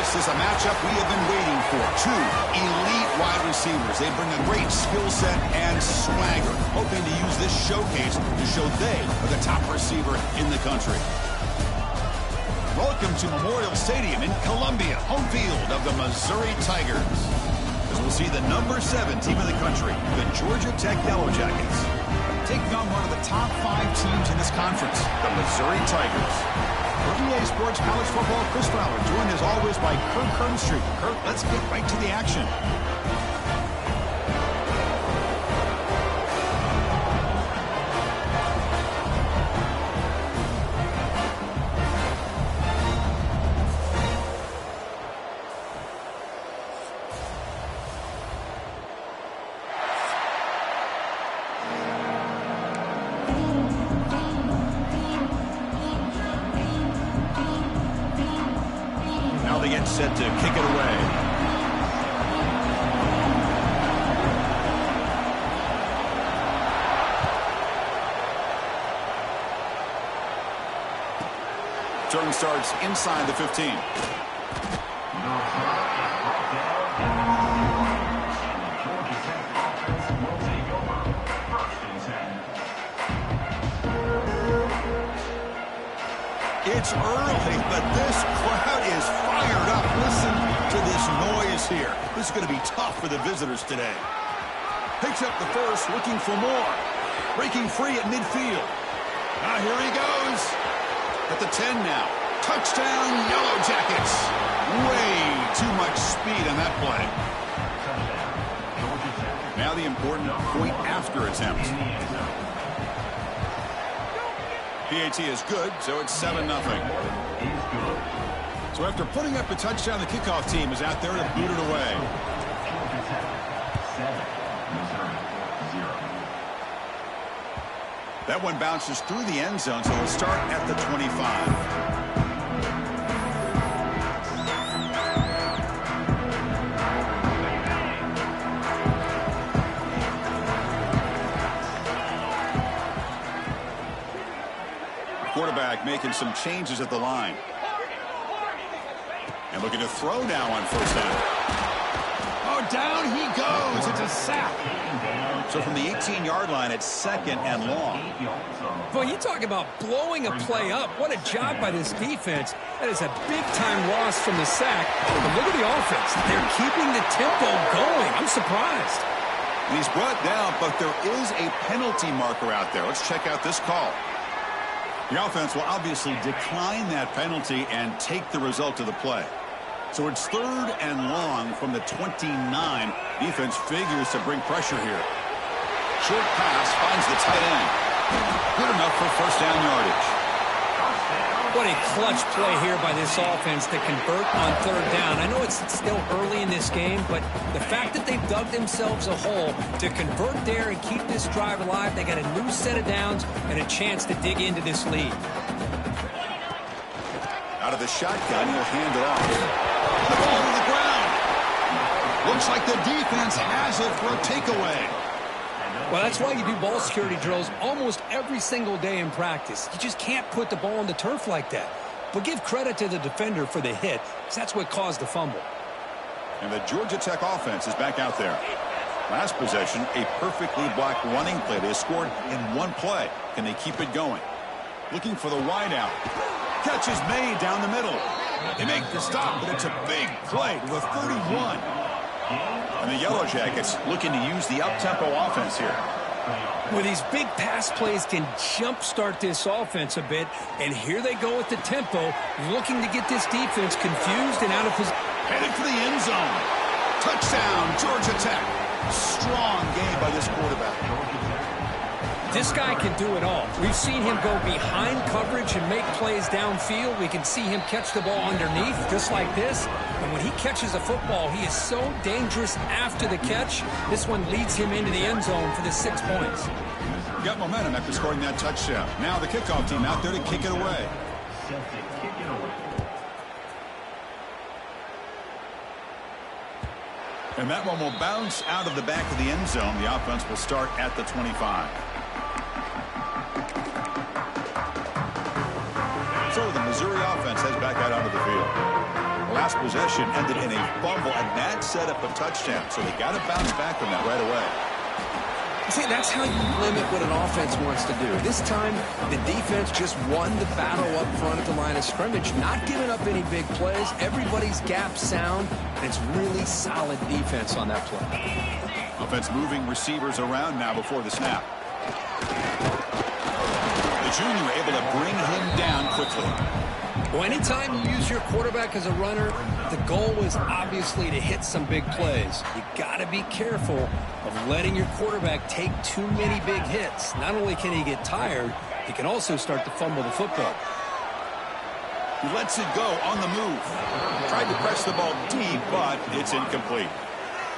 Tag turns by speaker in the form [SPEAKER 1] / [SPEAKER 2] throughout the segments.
[SPEAKER 1] This is a matchup we have been waiting for. Two elite wide receivers. They bring a great skill set and swagger, hoping to use this showcase to show they are the top receiver in the country. Welcome to Memorial Stadium in Columbia, home field of the Missouri Tigers. As we'll see the number 7 team in the country, the Georgia Tech Yellow Jackets, taking on one of the top 5 teams in this conference, the Missouri Tigers. For EA Sports College Football, Chris Fowler, joined as always by Kirk Herbstreit. Kirk, let's get right to the action. Set to kick it away. Turn starts inside the 15. It's early, but this crowd is fired up. Listen to this noise here. This is going to be tough for the visitors today. Picks up the first, looking for more. Breaking free at midfield. Here he goes. At the 10 now. Touchdown, Yellow Jackets. Way too much speed on that play. Now the important point after attempt. PAT is good, so it's 7-0. So after putting up a touchdown, the kickoff team is out there to boot it away. That one bounces through the end zone, so it'll start at the 25. Quarterback making some changes at the line. And looking to throw now on first down. Oh, down he goes. It's a sack. So from the 18-yard line, it's 2nd and long.
[SPEAKER 2] Boy, you talk about blowing a play up. What a job by this defense. That is a big-time loss from the sack. But look at the offense. They're keeping the tempo going. I'm surprised.
[SPEAKER 1] And he's brought down, but there is a penalty marker out there. Let's check out this call. The offense will obviously decline that penalty and take the result of the play. So it's 3rd and long from the 29. Defense figures to bring pressure here. Short pass finds the tight end. Good enough for first down yardage.
[SPEAKER 2] What a clutch play here by this offense to convert on 3rd down. I know it's still early in this game, but the fact that they've dug themselves a hole to convert there and keep this drive alive, they got a new set of downs and a chance to dig into this lead.
[SPEAKER 1] Out of the shotgun, he'll hand it off. The ball to the ground. Looks like the defense has it for a takeaway.
[SPEAKER 2] Well, that's why you do ball security drills almost every single day in practice. You just can't put the ball on the turf like that. But give credit to the defender for the hit, because that's what caused the fumble.
[SPEAKER 1] And the Georgia Tech offense is back out there. Last possession, a perfectly blocked running play. They scored in one play. Can they keep it going? Looking for the wide out. Catch is made down the middle. They make the stop, but it's a big play to the 31. And the Yellow Jackets looking to use the up-tempo offense here.
[SPEAKER 2] Well, these big pass plays can jumpstart this offense a bit, and here they go with the tempo, looking to get this defense confused and out of position.
[SPEAKER 1] Headed for the end zone. Touchdown, Georgia Tech. Strong game by this quarterback.
[SPEAKER 2] This guy can do it all. We've seen him go behind coverage and make plays downfield. We can see him catch the ball underneath, just like this. And when he catches a football, he is so dangerous after the catch. This one leads him into the end zone for the 6 points.
[SPEAKER 1] Got momentum after scoring that touchdown. Now the kickoff team out there to kick it away. And that one will bounce out of the back of the end zone. The offense will start at the 25. So the Missouri offense heads back out onto the field. last possession ended in a fumble, and that set up a touchdown. So they got to bounce back from that right away.
[SPEAKER 2] See, that's how you limit what an offense wants to do. This time, the defense just won the battle up front at the line of scrimmage, not giving up any big plays. Everybody's gap sound, and it's really solid defense on that play.
[SPEAKER 1] Offense moving receivers around now before the snap. The junior able to bring him down quickly.
[SPEAKER 2] Well, anytime you use your quarterback as a runner, the goal is obviously to hit some big plays. You got to be careful of letting your quarterback take too many big hits. Not only can he get tired, he can also start to fumble the football.
[SPEAKER 1] He lets it go on the move. Tried to press the ball deep, but it's incomplete.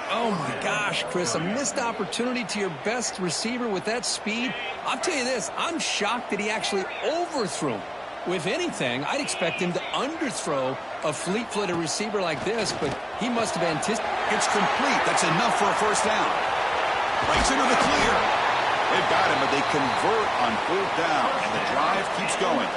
[SPEAKER 2] Oh, my gosh, Chris, a missed opportunity to your best receiver with that speed. I'll tell you this, I'm shocked that he actually overthrew him. If anything, I'd expect him to underthrow a fleet-footed receiver like this, but he must have anticipated.
[SPEAKER 1] It's complete. That's enough for a first down. Breaks into the clear. They've got him, but they convert on 4th down, and the drive keeps going.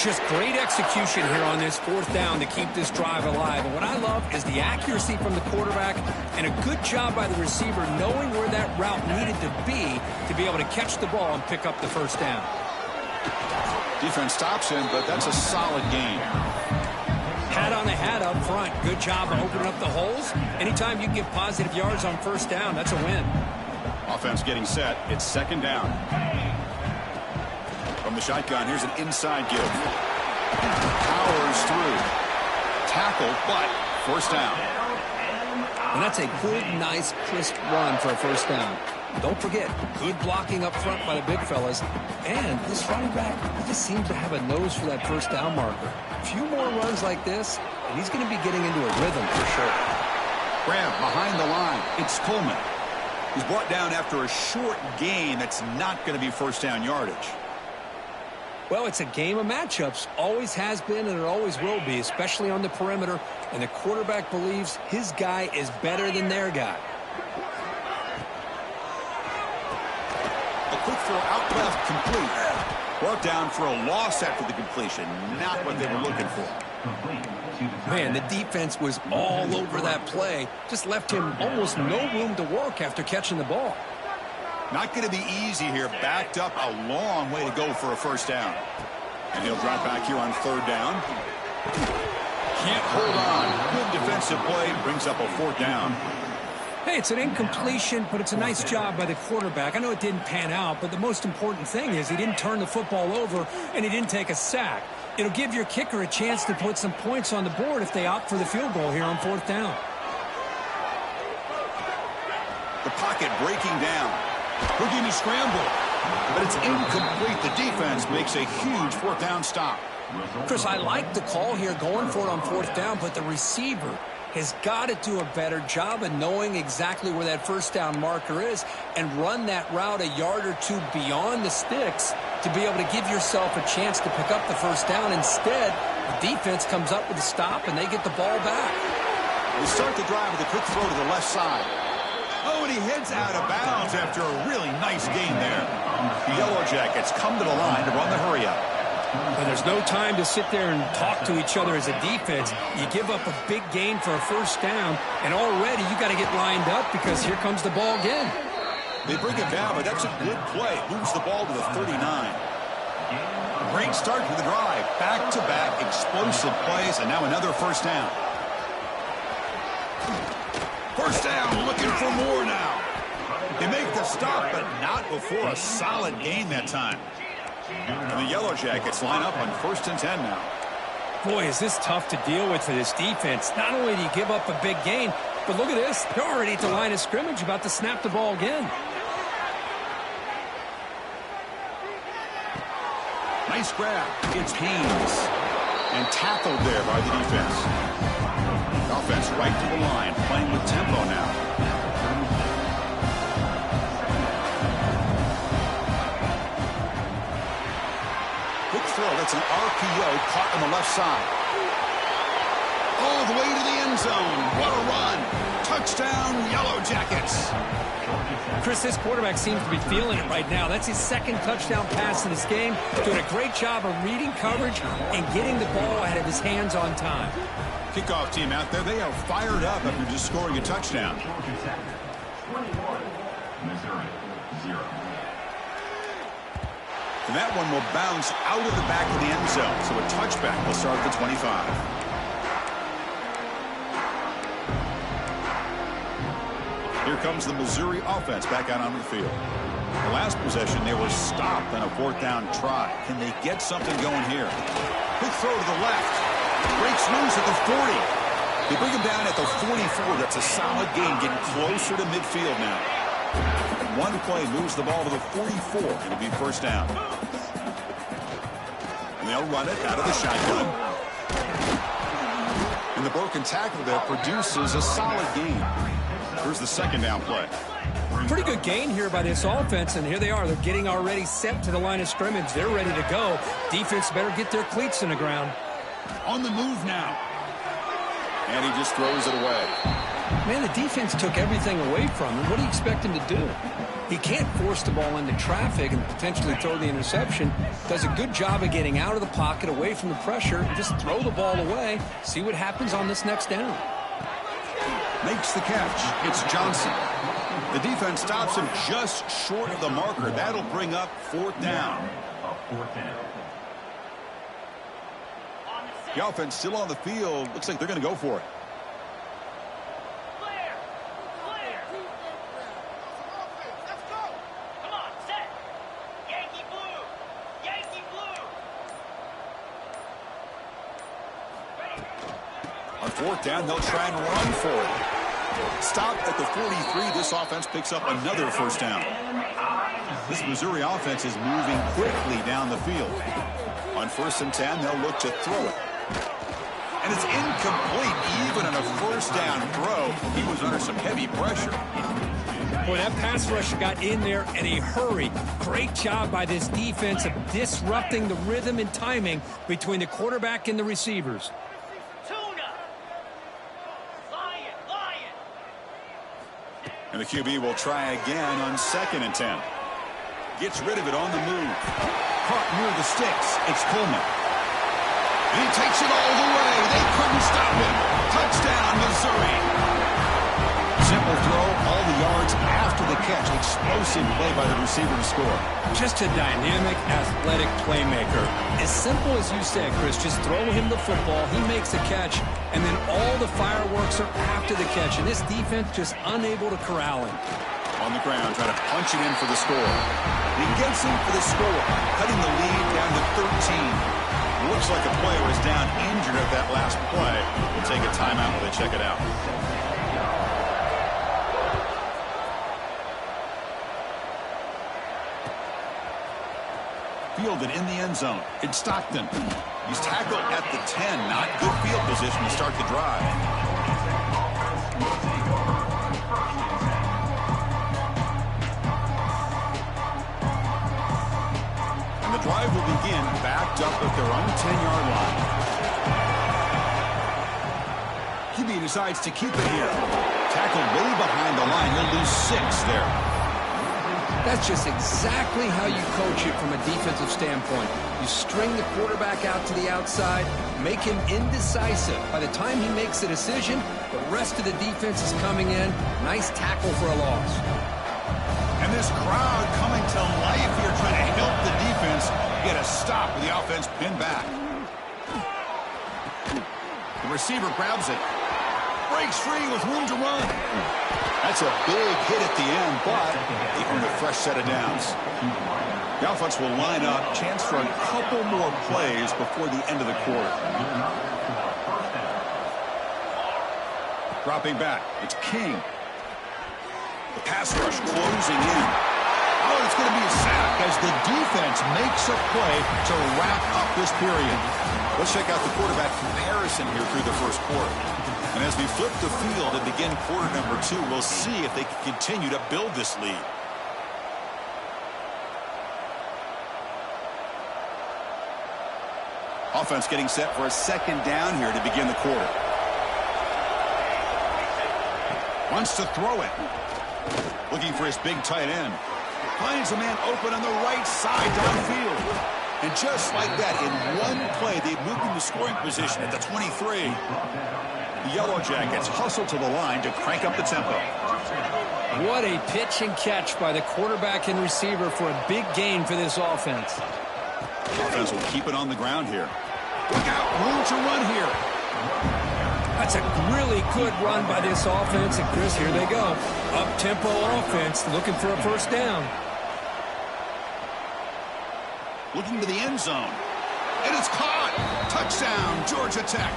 [SPEAKER 2] Just great execution here on this 4th down to keep this drive alive. And what I love is the accuracy from the quarterback and a good job by the receiver knowing where that route needed to be able to catch the ball and pick up the first down.
[SPEAKER 1] Defense stops him, but that's a solid gain.
[SPEAKER 2] Hat on a hat up front. Good job of opening up the holes. Anytime you get positive yards on first down, that's a win.
[SPEAKER 1] Offense getting set. It's 2nd down. From the shotgun, here's an inside give. Powers through. Tackle, but first down.
[SPEAKER 2] And that's a good, nice, crisp run for a first down. Don't forget, good blocking up front by the big fellas. And this running back, he just seems to have a nose for that first down marker. A few more runs like this, and he's going to be getting into a rhythm for sure.
[SPEAKER 1] Graham behind the line. It's Coleman. He's brought down after a short gain that's not going to be first down yardage.
[SPEAKER 2] Well, it's a game of matchups. Always has been and it always will be, especially on the perimeter. And the quarterback believes his guy is better than their guy.
[SPEAKER 1] A quick throw out left, complete. Brought down for a loss after the completion. Not what they were looking for.
[SPEAKER 2] Man, the defense was all over that play. Just left him almost no room to work after catching the ball.
[SPEAKER 1] Not going to be easy here. Backed up a long way to go for a first down. And he'll drop back here on 3rd down. Can't hold on. Good defensive play. Brings up a 4th down.
[SPEAKER 2] Hey, it's an incompletion, but it's a nice job by the quarterback. I know it didn't pan out, but the most important thing is he didn't turn the football over and he didn't take a sack. It'll give your kicker a chance to put some points on the board if they opt for the field goal here on 4th down.
[SPEAKER 1] The pocket breaking down. Houdini scramble, but it's incomplete. The defense makes a huge 4th down stop.
[SPEAKER 2] Chris, I like the call here going for it on 4th down, but the receiver has got to do a better job of knowing exactly where that first down marker is and run that route a yard or two beyond the sticks to be able to give yourself a chance to pick up the first down. Instead, the defense comes up with a stop and they get the ball back.
[SPEAKER 1] We start the drive with a quick throw to the left side. Oh, and he heads out of bounds after a really nice gain there. The Yellow Jackets come to the line to run the hurry-up.
[SPEAKER 2] And there's no time to sit there and talk to each other as a defense. You give up a big gain for a first down, and already you got to get lined up because here comes the ball again.
[SPEAKER 1] They bring it down, but that's a good play. Moves the ball to the 39. Great start to the drive. Back-to-back explosive plays, and now another first down. First down, looking for more now. They make the stop, but not before a solid gain that time. And the Yellow Jackets line up on 1st and 10 now.
[SPEAKER 2] Boy, is this tough to deal with for this defense. Not only do you give up a big gain, but look at this. They're already at the line of scrimmage about to snap the ball again.
[SPEAKER 1] Nice grab. It's Haynes. And tackled there by the defense. Offense right to the line, playing with tempo now. Quick throw, that's an RPO caught on the left side. All the way to the end zone. What a run. Touchdown, Yellow Jackets.
[SPEAKER 2] Chris, this quarterback seems to be feeling it right now. That's his 2nd touchdown pass in this game. Doing a great job of reading coverage and getting the ball out of his hands on time.
[SPEAKER 1] Kickoff team out there, they are fired up after just scoring a touchdown. And that one will bounce out of the back of the end zone. So a touchback will start at the 25. Here comes the Missouri offense back out onto the field. The last possession, they were stopped on a 4th down try. Can they get something going here? Quick throw to the left. Breaks loose at the 40. They bring him down at the 44. That's a solid gain, getting closer to midfield now. One play moves the ball to the 44. It'll be 1st down. And they'll run it out of the shotgun. And the broken tackle there produces a solid gain. Here's the 2nd down play.
[SPEAKER 2] Pretty good gain here by this offense, and here they are. They're getting already set to the line of scrimmage. They're ready to go. Defense better get their cleats in the ground.
[SPEAKER 1] On the move now. And he just throws it away.
[SPEAKER 2] Man, the defense took everything away from him. What do you expect him to do? He can't force the ball into traffic and potentially throw the interception. Does a good job of getting out of the pocket, away from the pressure, and just throw the ball away. See what happens on this next down.
[SPEAKER 1] Makes the catch. It's Johnson. The defense stops him just short of the marker. That'll bring up 4th down. The offense still on the field. Looks like they're going to go for it. On 4th down, they'll try and run for it. Stop at the 43. This offense picks up another 1st down. This Missouri offense is moving quickly down the field. On 1st and 10, they'll look to throw it. And it's incomplete. Even on a 1st down throw, he was under some heavy pressure.
[SPEAKER 2] Boy, that pass rusher got in there in a hurry. Great job by this defense of disrupting the rhythm and timing between the quarterback and the receivers.
[SPEAKER 1] And the QB will try again on 2nd and 10. Gets rid of it on the move. Caught near the sticks. It's Coleman. And he takes it all the way. They couldn't stop him. Touchdown, Missouri. Simple throw, all the yards after the catch. Explosive play by the receiver to score.
[SPEAKER 2] Just a dynamic, athletic playmaker. As simple as you said, Chris, just throw him the football, he makes the catch, and then all the fireworks are after the catch. And this defense just unable to corral him.
[SPEAKER 1] On the ground, trying to punch it in for the score. He gets in for the score, cutting the lead down to 13. Looks like a player is down injured at that last play. We'll take a timeout while they check it out. Fielded in the end zone. It's Stockton. He's tackled at the 10. Not good field position to start the drive. And the drive will begin backed up at their own 10-yard line. QB decides to keep it here. Tackled way behind the line. He'll lose 6 there.
[SPEAKER 2] That's just exactly how you coach it from a defensive standpoint. You string the quarterback out to the outside, make him indecisive. By the time he makes a decision, the rest of the defense is coming in. Nice tackle for a loss.
[SPEAKER 1] And this crowd coming to life here, trying to help the defense get a stop with the offense pinned back. The receiver grabs it. Breaks free with room to run. That's a big hit at the end, but they earn a fresh set of downs. The offense will line up. Chance for a couple more plays before the end of the quarter. Dropping back. It's King. The pass rush closing in. Oh, it's going to be a sack as the defense makes a play to wrap up this period. Let's check out the quarterback comparison here through the first quarter. And as we flip the field and begin quarter number 2, we'll see if they can continue to build this lead. Offense getting set for a 2nd down here to begin the quarter. Wants to throw it. Looking for his big tight end. Finds a man open on the right side downfield. And just like that, in one play, they've moved into scoring position at the 23. The Yellow Jackets hustle to the line to crank up the tempo.
[SPEAKER 2] What a pitch and catch by the quarterback and receiver for a big gain for this offense.
[SPEAKER 1] Offense will keep it on the ground here. Look out, room to run here.
[SPEAKER 2] That's a really good run by this offense. And Chris, here they go. Up-tempo offense looking for a first down.
[SPEAKER 1] Looking to the end zone. And it's caught. Touchdown, Georgia Tech.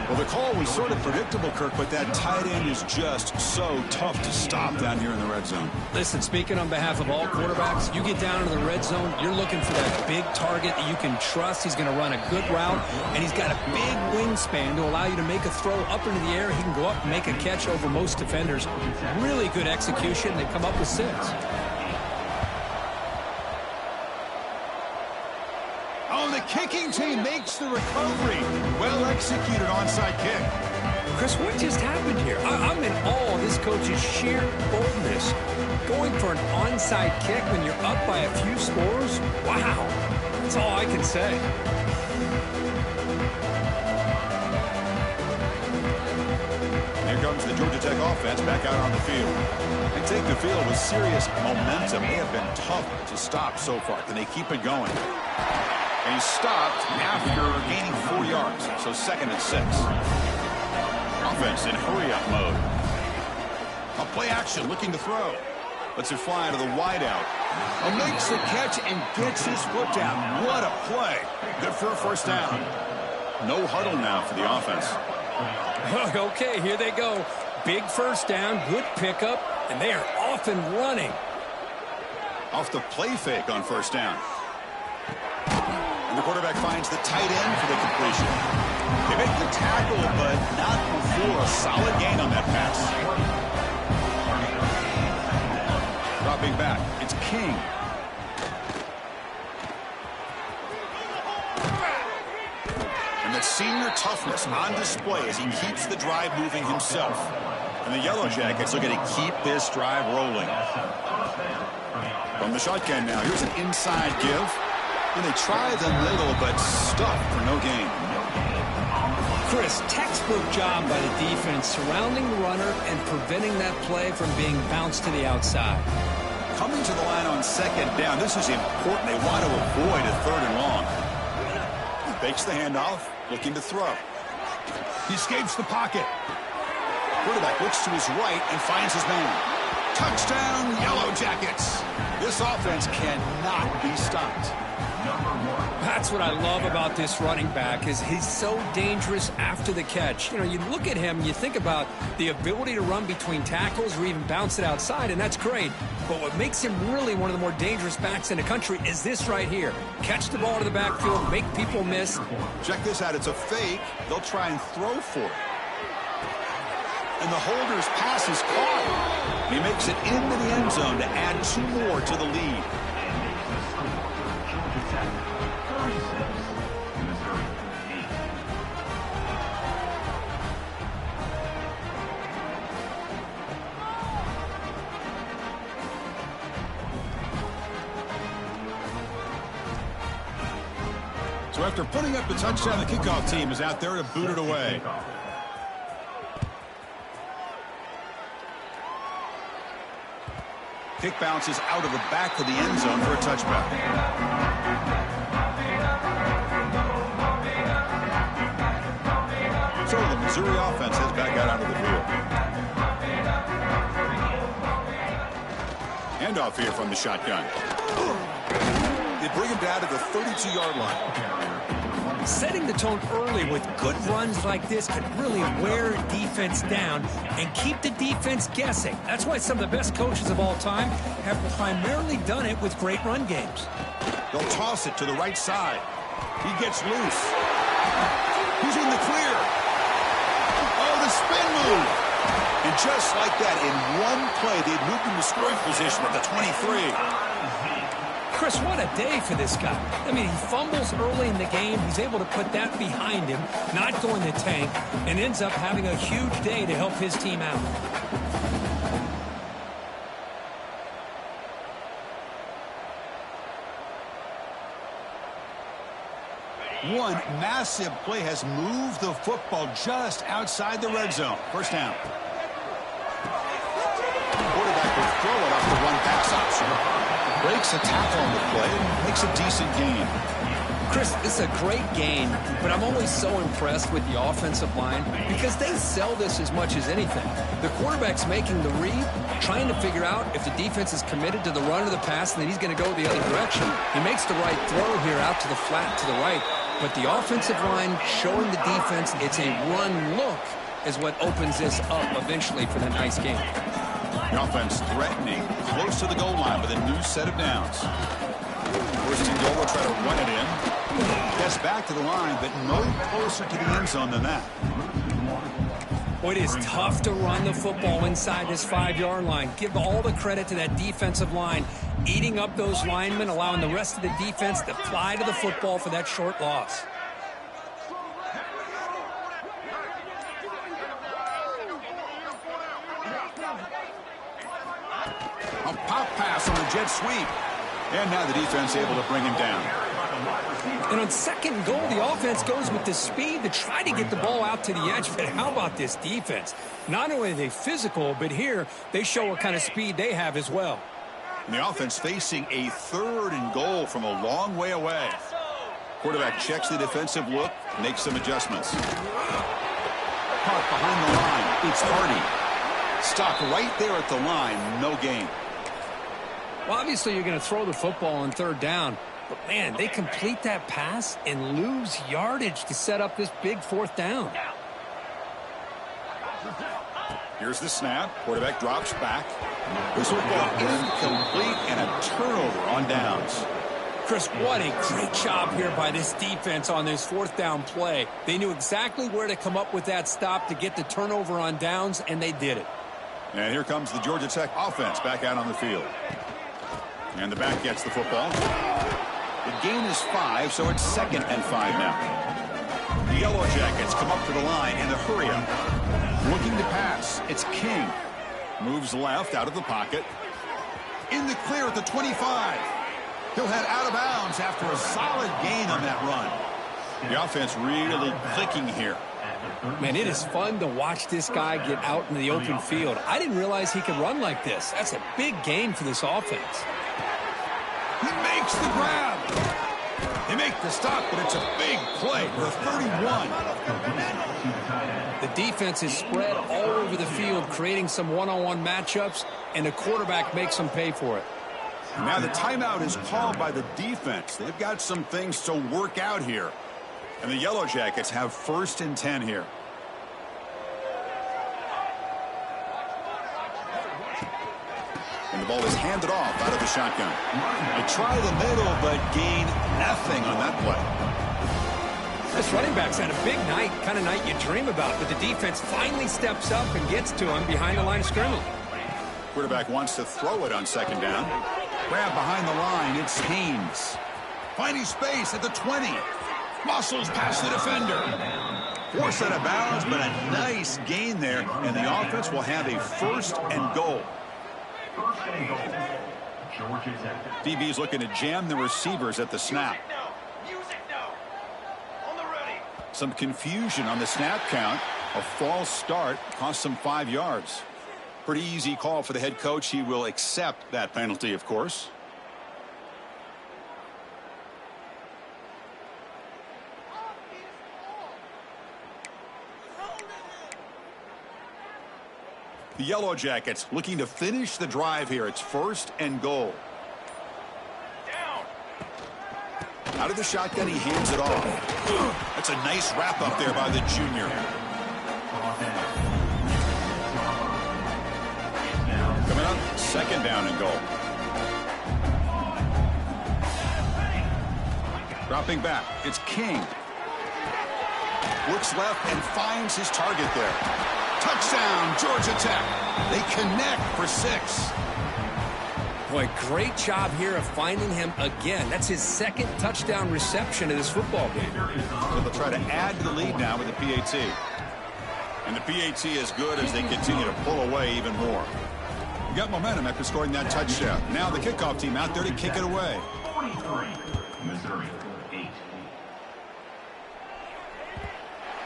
[SPEAKER 1] Well, the call was sort of predictable, Kirk, but that tight end is just so tough to stop down here in the red zone.
[SPEAKER 2] Listen, speaking on behalf of all quarterbacks, you get down into the red zone, you're looking for that big target that you can trust. He's going to run a good route, and he's got a big wingspan to allow you to make a throw up into the air. He can go up and make a catch over most defenders. Really good execution. They come up with 6.
[SPEAKER 1] The kicking team makes the recovery. Well executed onside kick.
[SPEAKER 2] Chris, what just happened here? I'm in awe of this coach's sheer boldness. Going for an onside kick when you're up by a few scores? Wow. That's all I can say.
[SPEAKER 1] Here comes the Georgia Tech offense back out on the field. They take the field with serious momentum. They have been tough to stop so far. Can they keep it going? And he stopped after gaining 4 yards, so 2nd and 6. Offense in hurry-up mode. A play action, looking to throw. Lets it fly to the wideout. Makes the catch and gets his foot down. What a play. Good for a first down. No huddle now for the offense.
[SPEAKER 2] Okay, here they go. Big first down, good pickup, and they are off and running.
[SPEAKER 1] Off the play fake on first down. And the quarterback finds the tight end for the completion. They make the tackle, but not before a solid gain on that pass. Dropping back, it's King. And the senior toughness on display as he keeps the drive moving himself. And the Yellow Jackets are going to keep this drive rolling. From the shotgun now, here's an inside give. And they try them little, but stuck for no gain.
[SPEAKER 2] Chris, textbook job by the defense surrounding the runner and preventing that play from being bounced to the outside.
[SPEAKER 1] Coming to the line on 2nd down, this is important. They want to avoid a 3rd and long. Fakes the handoff, looking to throw. He escapes the pocket. Quarterback looks to his right and finds his man. Touchdown, Yellow Jackets. This offense cannot be stopped.
[SPEAKER 2] That's what I love about this running back is he's so dangerous after the catch. You know, you look at him, you think about the ability to run between tackles or even bounce it outside, and that's great. But what makes him really one of the more dangerous backs in the country is this right here. Catch the ball to the backfield, make people miss.
[SPEAKER 1] Check this out. It's a fake. They'll try and throw for it. And the holder's pass is caught. He makes it into the end zone to add 2 more to the lead. So after putting up the touchdown, the kickoff team is out there to boot it away. Kick bounces out of the back of the end zone for a touchback. So the Missouri offense heads back out onto the field. Handoff here from the shotgun. They bring him down to the 32-yard line.
[SPEAKER 2] Setting the tone early with good runs like this can really wear a defense down and keep the defense guessing. That's why some of the best coaches of all time have primarily done it with great run games.
[SPEAKER 1] They'll toss it to the right side. He gets loose. He's in the clear. Oh, the spin move. And just like that, in one play, they've moved into scoring position at the 23.
[SPEAKER 2] Chris, what a day for this guy. I mean, he fumbles early in the game. He's able to put that behind him, not go in the tank, and ends up having a huge day to help his team out.
[SPEAKER 1] One massive play has moved the football just outside the red zone. First down. Quarterback will throw it off the run-pass option. Breaks a tackle on the play and makes a decent gain.
[SPEAKER 2] Chris, this is a great gain, but I'm always so impressed with the offensive line because they sell this as much as anything. The quarterback's making the read, trying to figure out if the defense is committed to the run or the pass, and then he's going to go the other direction. He makes the right throw here out to the flat to the right, but the offensive line showing the defense it's a run look is what opens this up eventually for that nice game.
[SPEAKER 1] The offense threatening, close to the goal line with a new set of downs. First and goal, will try to run it in. Gets back to the line, but no closer to the end zone than that.
[SPEAKER 2] Boy, it is tough to run the football inside this 5-yard line. Give all the credit to that defensive line, eating up those linemen, allowing the rest of the defense to fly to the football for that short loss.
[SPEAKER 1] A pop pass on the jet sweep. And now the defense able to bring him down.
[SPEAKER 2] And on second and goal, the offense goes with the speed to try to get the ball out to the edge. But how about this defense? Not only are they physical, but here they show what kind of speed they have as well.
[SPEAKER 1] And the offense facing a third and goal from a long way away. Quarterback checks the defensive look, makes some adjustments. Caught behind the line. It's Hardy. Stopped right there at the line. No gain.
[SPEAKER 2] Well, obviously you're going to throw the football on third down. But, man, they complete that pass and lose yardage to set up this big fourth down.
[SPEAKER 1] Here's the snap. Quarterback drops back. This football incomplete and a turnover on downs.
[SPEAKER 2] Chris, what a great job here by this defense on this fourth down play. They knew exactly where to come up with that stop to get the turnover on downs, and they did it.
[SPEAKER 1] And here comes the Georgia Tech offense back out on the field. And the back gets the football. The gain is 5, so it's 2nd and 5 now. The Yellow Jackets come up to the line in the hurry-up. Looking to pass. It's King. Moves left out of the pocket. In the clear at the 25. He'll head out of bounds after a solid gain on that run. The offense really clicking here.
[SPEAKER 2] Man, it is fun to watch this guy get out in the open field. I didn't realize he could run like this. That's a big gain for this offense.
[SPEAKER 1] He makes the grab. They make the stop, but it's a big play for a 31.
[SPEAKER 2] The defense is spread all over the field, creating some one-on-one matchups, and the quarterback makes them pay for it.
[SPEAKER 1] Now the timeout is called by the defense. They've got some things to work out here. And the Yellow Jackets have 1st and 10 here. And the ball is handed off out of the shotgun. They try the middle, but gain nothing on that play.
[SPEAKER 2] This running back's had a big night, kind of night you dream about, but the defense finally steps up and gets to him behind the line of scrimmage.
[SPEAKER 1] Quarterback wants to throw it on 2nd down. Grab behind the line, it's Haynes. Finding space at the 20. Muscles past the defender. Forced out of bounds, but a nice gain there, and the offense will have a 1st and goal. DB's looking to jam the receivers at the snap. Some confusion on the snap count. A false start cost them 5 yards. Pretty easy call for the head coach. He will accept that penalty, of course. The Yellow Jackets looking to finish the drive here. It's 1st and goal. Out of the shotgun, he hands it off. That's a nice wrap up there by the junior. Coming up, 2nd down and goal. Dropping back, it's King. Looks left and finds his target there. Touchdown, Georgia Tech. They connect for 6.
[SPEAKER 2] Boy, great job here of finding him again. That's his 2nd touchdown reception of this football game.
[SPEAKER 1] So they'll try to add to the lead now with the PAT. And the PAT is good as they continue to pull away even more. We got momentum after scoring that touchdown. Now the kickoff team out there to kick it away.
[SPEAKER 3] 43, Missouri 8.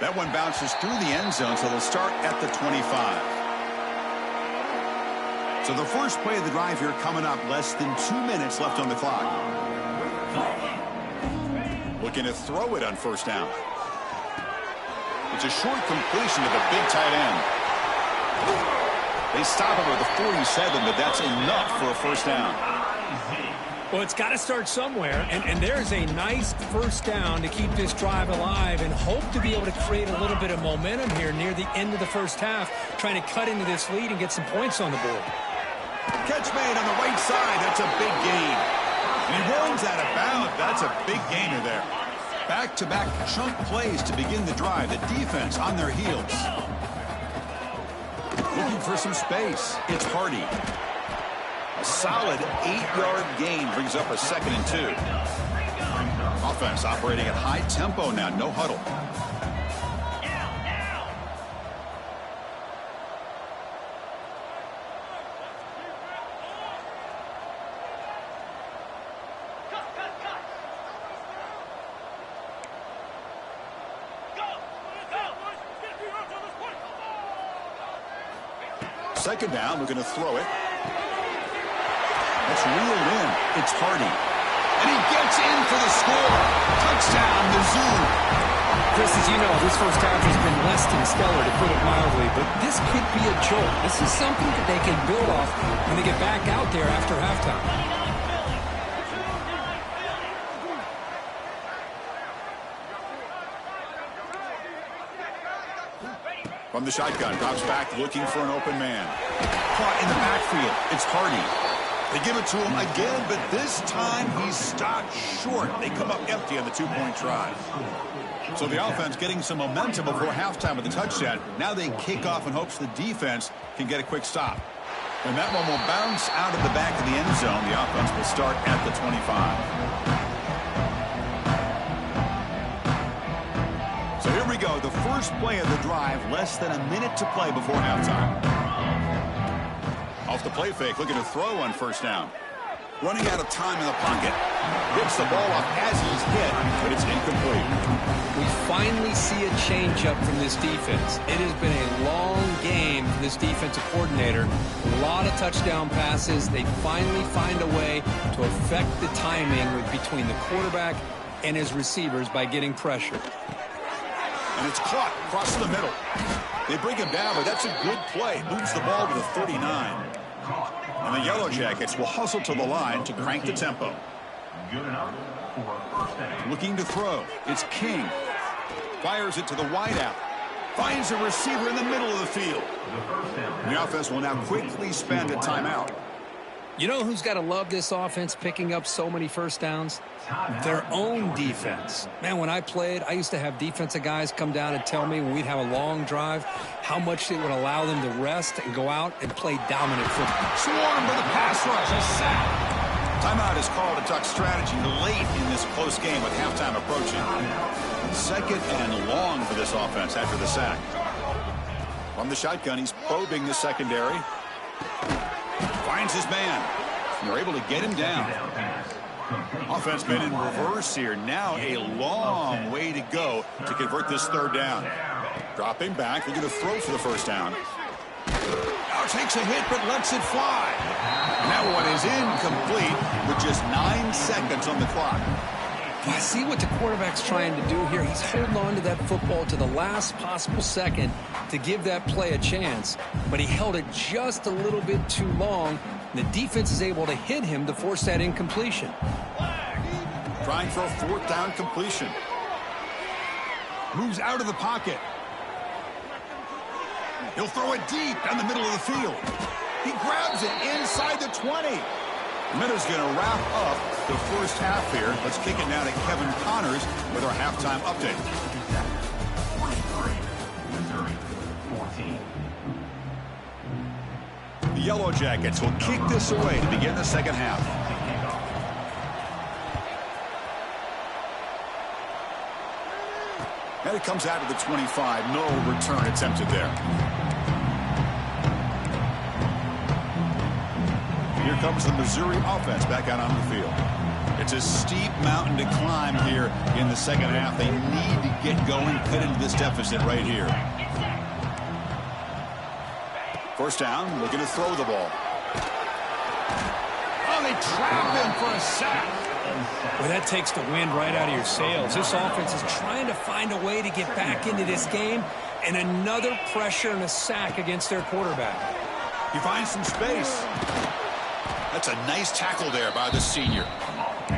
[SPEAKER 1] That one bounces through the end zone, so they'll start at the 25. So the first play of the drive here coming up, less than 2 minutes left on the clock. Looking to throw it on first down. It's a short completion to the big tight end. They stop him at the 47, but that's enough for a first down.
[SPEAKER 2] Well, it's got to start somewhere, and there's a nice first down to keep this drive alive and hope to be able to create a little bit of momentum here near the end of the first half, trying to cut into this lead and get some points on the board.
[SPEAKER 1] Catch made on the right side. That's a big gain. And he runs out of bounds. That's a big gainer there. Back-to-back chunk plays to begin the drive. The defense on their heels. Looking for some space. It's Hardy. A solid 8-yard gain brings up a 2nd and 2. Offense operating at high tempo now. No huddle. Second down, we're going to throw it. That's reeled in. It's Hardy. And he gets in for the score. Touchdown, Mizzou.
[SPEAKER 2] Chris, as you know, this first half has been less than stellar, to put it mildly, but this could be a jolt. This is something that they can build off when they get back out there after halftime.
[SPEAKER 1] From the shotgun, drops back looking for an open man. Caught in the backfield. It's Hardy. They give it to him again, but this time he's stopped short. They come up empty on the 2-point try. So the offense getting some momentum before halftime with the touchdown. Now they kick off in hopes the defense can get a quick stop. And that one will bounce out of the back of the end zone. The offense will start at the 25. So here we go, the first play of the drive, less than a minute to play before halftime. Off the play fake, looking to throw on first down. Running out of time in the pocket. Rips the ball off as he's hit, but it's incomplete.
[SPEAKER 2] We finally see a changeup from this defense. It has been a long game for this defensive coordinator. A lot of touchdown passes. They finally find a way to affect the timing between the quarterback and his receivers by getting pressure.
[SPEAKER 1] And it's caught across the middle. They bring him down, but that's a good play. Moves the ball to the 39. And the Yellow Jackets will hustle to the line to crank the tempo. Looking to throw. It's King. Fires it to the wideout. Finds a receiver in the middle of the field. The offense will now quickly spend a timeout.
[SPEAKER 2] You know who's got to love this offense picking up so many first downs? Their own defense. Man, when I played, I used to have defensive guys come down and tell me when we'd have a long drive how much it would allow them to rest and go out and play dominant football.
[SPEAKER 1] Swarmed by the pass rush. A sack. Timeout is called to talk strategy late in this close game with halftime approaching. 2nd and long for this offense after the sack. From the shotgun, he's probing the secondary. Finds his man. And they're able to get him down. Offense been in reverse here. Now a long way to go to convert this 3rd down. Dropping back. They're going to throw for the first down. Now takes a hit but lets it fly. And that one is incomplete with just 9 seconds on the clock.
[SPEAKER 2] I see what the quarterback's trying to do here. He's holding on to that football to the last possible second to give that play a chance. But he held it just a little bit too long. And the defense is able to hit him to force that incompletion.
[SPEAKER 1] Trying for a 4th down completion. Moves out of the pocket. He'll throw it deep down the middle of the field. He grabs it inside the 20. Minnows going to wrap up the first half here. Let's kick it now to Kevin Connors with our halftime update. The Yellow Jackets will kick this away to begin the second half. And it comes out to the 25. No return attempted there. Here comes the Missouri offense back out on the field. It's a steep mountain to climb here in the second half. They need to get going, cut into this deficit right here. First down, looking to throw the ball. Oh, they trap him for a sack.
[SPEAKER 2] Well, that takes the wind right out of your sails. This offense is trying to find a way to get back into this game, and another pressure and a sack against their quarterback.
[SPEAKER 1] He finds some space. That's a nice tackle there by the senior.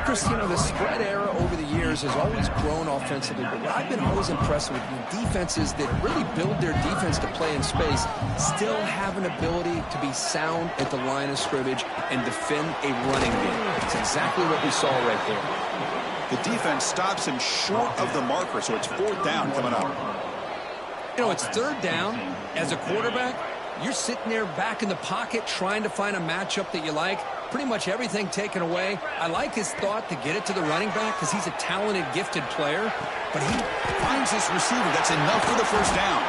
[SPEAKER 2] Chris, you know, the spread era over the years has always grown offensively, but what I've been always impressed with defenses that really build their defense to play in space still have an ability to be sound at the line of scrimmage and defend a running game. It's exactly what we saw right there.
[SPEAKER 1] The defense stops him short of the marker, so it's fourth down coming up.
[SPEAKER 2] You know, it's third down. As a quarterback, you're sitting there back in the pocket trying to find a matchup that you like. Pretty much everything taken away. I like his thought to get it to the running back because he's a talented, gifted player. But he
[SPEAKER 1] finds this receiver. That's enough for the first down.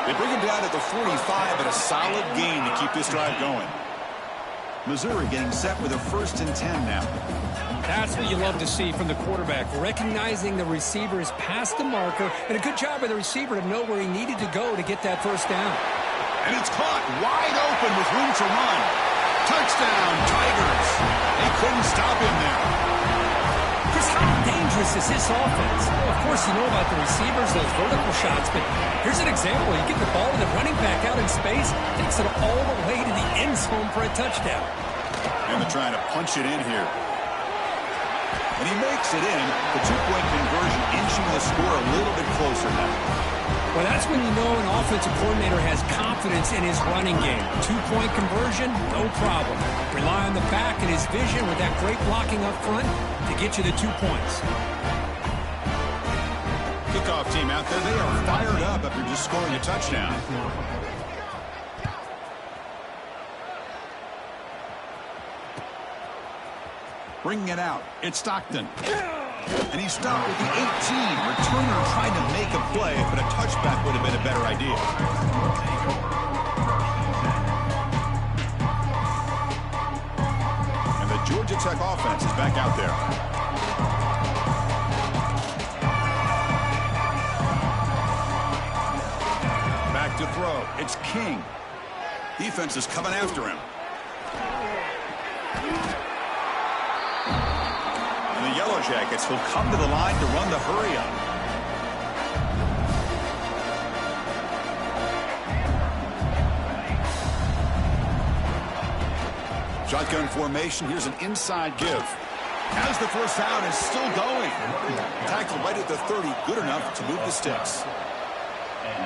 [SPEAKER 1] They bring him down at the 45, but a solid gain to keep this drive going. Missouri getting set with a 1st and 10 now.
[SPEAKER 2] That's what you love to see from the quarterback, recognizing the receiver is past the marker, and a good job by the receiver to know where he needed to go to get that first down.
[SPEAKER 1] And it's caught wide open with room to run. Touchdown, Tigers. They couldn't stop him there.
[SPEAKER 2] Chris, how dangerous is this offense? Well, of course, you know about the receivers, those vertical shots, but here's an example. You get the ball to the running back out in space, takes it all the way to the end zone for a touchdown.
[SPEAKER 1] And they're trying to punch it in here. And he makes it in. The two-point conversion inching the score a little bit closer now.
[SPEAKER 2] Well, that's when you know an offensive coordinator has confidence in his running game. Two-point conversion, no problem. Rely on the back and his vision with that great blocking up front to get you the 2 points.
[SPEAKER 1] Kickoff team out there, they are fired up after just scoring a touchdown. Bringing it out, it's Stockton. And he stopped with the 18. Returner trying to make a play, but a touchback would have been a better idea. And the Georgia Tech offense is back out there. Back to throw. It's King. Defense is coming after him. The Yellow Jackets will come to the line to run the hurry up. Shotgun formation. Here's an inside give. As the first down is still going. Tackle right at the 30. Good enough to move the sticks.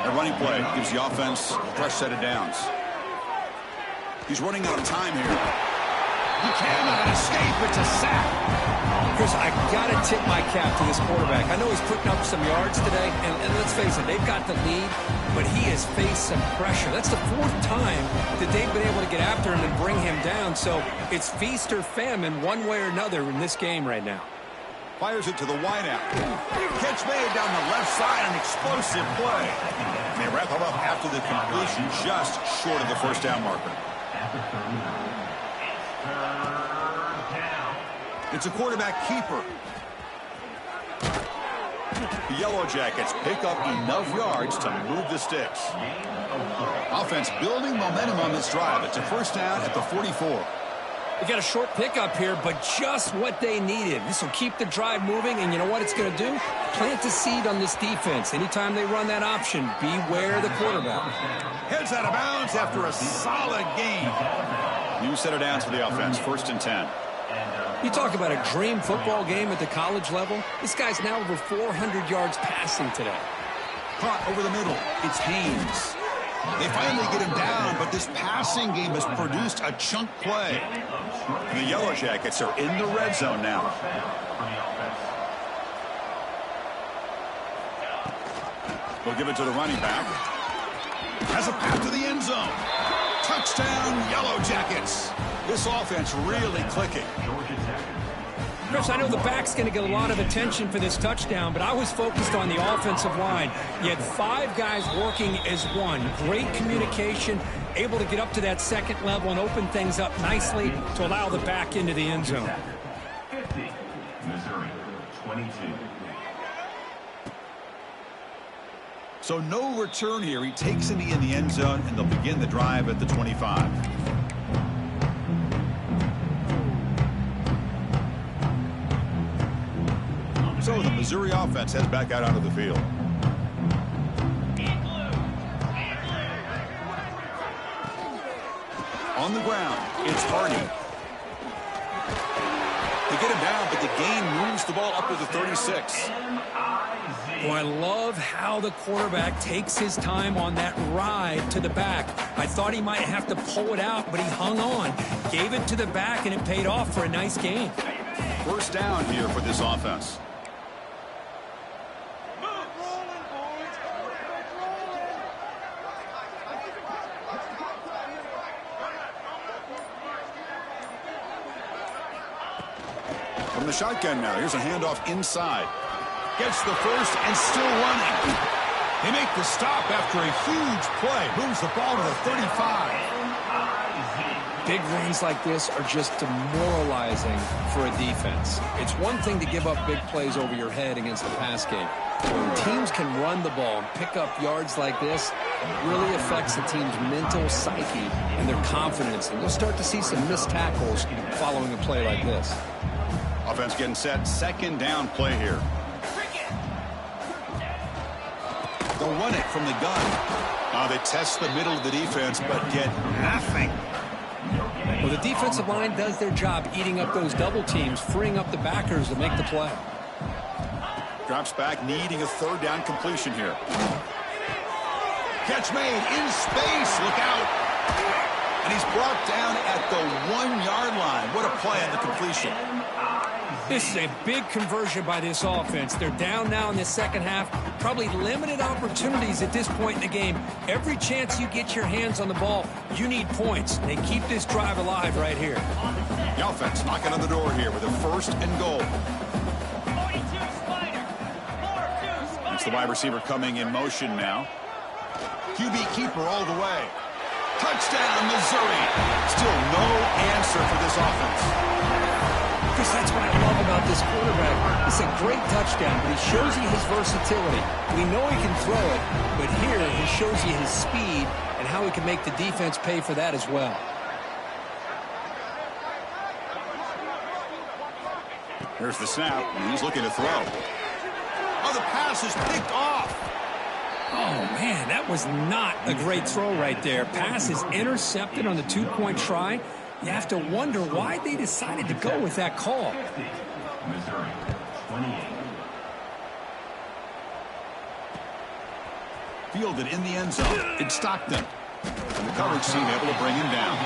[SPEAKER 1] A running play gives the offense a fresh set of downs. He's running out of time here. He cannot escape. It's a sack.
[SPEAKER 2] Chris, I got to tip my cap to this quarterback. I know he's putting up some yards today, and let's face it, they've got the lead, but he has faced some pressure. That's the 4th time that they've been able to get after him and bring him down, so it's feast or famine one way or another in this game right now.
[SPEAKER 1] Fires it to the wideout. Catch made down the left side, an explosive play. And they wrap him up after the completion, just short of the first down marker. It's a quarterback keeper. The Yellow Jackets pick up enough yards to move the sticks. Offense building momentum on this drive. It's a first down at the 44.
[SPEAKER 2] They got a short pickup here, but just what they needed. This will keep the drive moving, and you know what it's going to do? Plant the seed on this defense. Anytime they run that option, beware the quarterback.
[SPEAKER 1] Heads out of bounds after a solid gain. New set of downs for the offense, 1st and 10.
[SPEAKER 2] You talk about a dream football game at the college level. This guy's now over 400 yards passing today.
[SPEAKER 1] Caught over the middle. It's Haynes. They finally get him down, but this passing game has produced a chunk play. The Yellow Jackets are in the red zone now. They'll give it to the running back. Has a path to the end zone. Touchdown, Yellow Jackets. This offense really clicking.
[SPEAKER 2] Chris, I know the back's going to get a lot of attention for this touchdown, but I was focused on the offensive line. You had 5 guys working as one. Great communication, able to get up to that second level and open things up nicely to allow the back into the end zone.
[SPEAKER 1] So no return here. He takes it in the end zone, and they'll begin the drive at the 25. So the Missouri offense heads back out onto the field. On the ground, it's Hardy. They get him down, but the gain moves the ball up to the 36.
[SPEAKER 2] Boy, I love how the quarterback takes his time on that ride to the back. I thought he might have to pull it out, but he hung on. Gave it to the back, and it paid off for a nice gain.
[SPEAKER 1] First down here for this offense. From the shotgun now, here's a handoff inside. Gets the first and still running. They make the stop after a huge play. Moves the ball to the 35.
[SPEAKER 2] Big runs like this are just demoralizing for a defense. It's one thing to give up big plays over your head against the pass game. When teams can run the ball and pick up yards like this, it really affects the team's mental psyche and their confidence. And you'll start to see some missed tackles following a play like this.
[SPEAKER 1] Offense getting set. Second down play here. They'll run it from the gun. They test the middle of the defense, but get nothing.
[SPEAKER 2] Well, the defensive line does their job eating up those double teams, freeing up the backers to make the play.
[SPEAKER 1] Drops back, needing a third down completion here. Catch made in space. Look out. And he's brought down at the 1-yard line. What a play on the completion.
[SPEAKER 2] This is a big conversion by this offense. They're down now in the second half. Probably limited opportunities at this point in the game. Every chance you get your hands on the ball, you need points. They keep this drive alive right here.
[SPEAKER 1] The offense knocking on the door here with a first and goal. It's the wide receiver coming in motion now. QB keeper all the way. Touchdown, Missouri. Still no answer for this offense.
[SPEAKER 2] That's what I love about this quarterback. It's a great touchdown, but he shows you his versatility. We know he can throw it, but here he shows you his speed and how he can make the defense pay for that as well.
[SPEAKER 1] Here's the snap, and he's looking to throw. Oh, the pass is picked off.
[SPEAKER 2] Oh, man, that was not a great throw right there. Pass is intercepted on the two-point try. You have to wonder why they decided to go with that call.
[SPEAKER 1] Fielded in the end zone. It's Stockton. And the coverage team able to bring him down.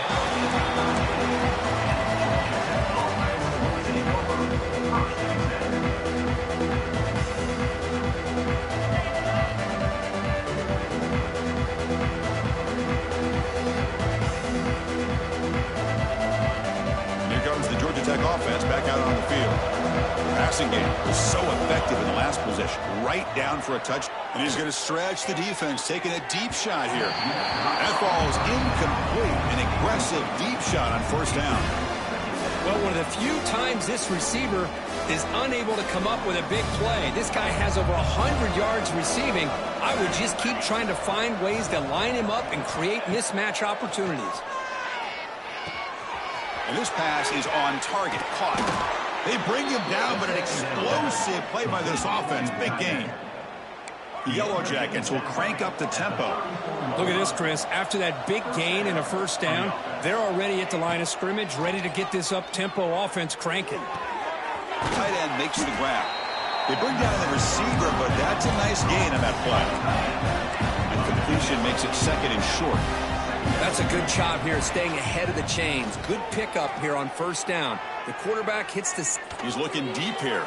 [SPEAKER 1] Offense back out on the field. The passing game was so effective in the last possession. Right down for a touch. And he's going to stretch the defense, taking a deep shot here. That ball is incomplete. An aggressive deep shot on first down.
[SPEAKER 2] Well, one of the few times this receiver is unable to come up with a big play. This guy has over 100 yards receiving. I would just keep trying to find ways to line him up and create mismatch opportunities.
[SPEAKER 1] And this pass is on target, caught. They bring him down, but an explosive play by this offense. Big gain. The Yellow Jackets will crank up the tempo.
[SPEAKER 2] Look at this, Chris. After that big gain and a first down, they're already at the line of scrimmage, ready to get this up-tempo offense cranking.
[SPEAKER 1] Tight end makes the grab. They bring down the receiver, but that's a nice gain on that play. And completion makes it second and short.
[SPEAKER 2] That's a good job here, staying ahead of the chains. Good pickup here on first down. The quarterback hits this.
[SPEAKER 1] He's looking deep here.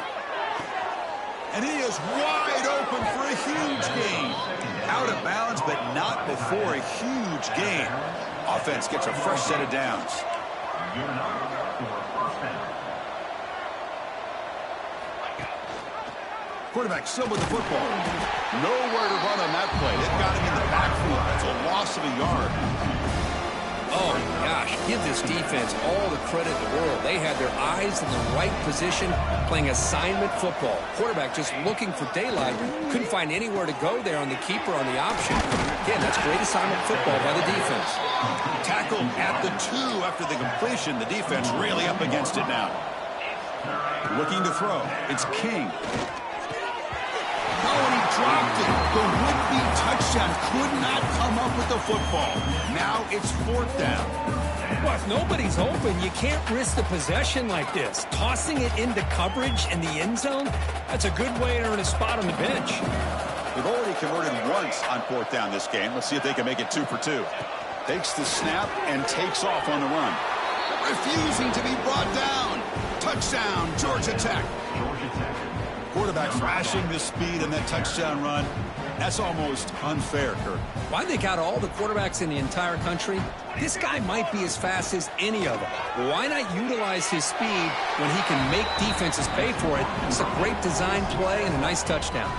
[SPEAKER 1] And he is wide open for a huge gain. Out of bounds, but not before a huge gain. Offense gets a fresh set of downs. Quarterback still with the football. Nowhere to run on that play. They've got him in the backfield. That's a loss of a yard.
[SPEAKER 2] Oh, gosh. gosh, give this defense all the credit in the world. They had their eyes in the right position, playing assignment football. Quarterback just looking for daylight. Couldn't find anywhere to go there on the keeper on the option. Again, that's great assignment football by the defense.
[SPEAKER 1] Tackled at the 2 after the completion. The defense really up against it now. Looking to throw. It's King. Oh, and he dropped it. The would-be touchdown could not come up with the football. Now it's 4th down.
[SPEAKER 2] Well, if nobody's open, you can't risk the possession like this. Tossing it into coverage in the end zone, that's a good way to earn a spot on the bench.
[SPEAKER 1] They've already converted once on 4th down this game. Let's see if they can make it 2 for 2. Takes the snap and takes off on the run. Refusing to be brought down. Touchdown, Georgia Tech. Quarterback flashing the speed in that touchdown run. That's almost unfair, Kirk.
[SPEAKER 2] Why they got all the quarterbacks in the entire country? This guy might be as fast as any of them. Why not utilize his speed when he can make defenses pay for it? It's a great design play and a nice touchdown.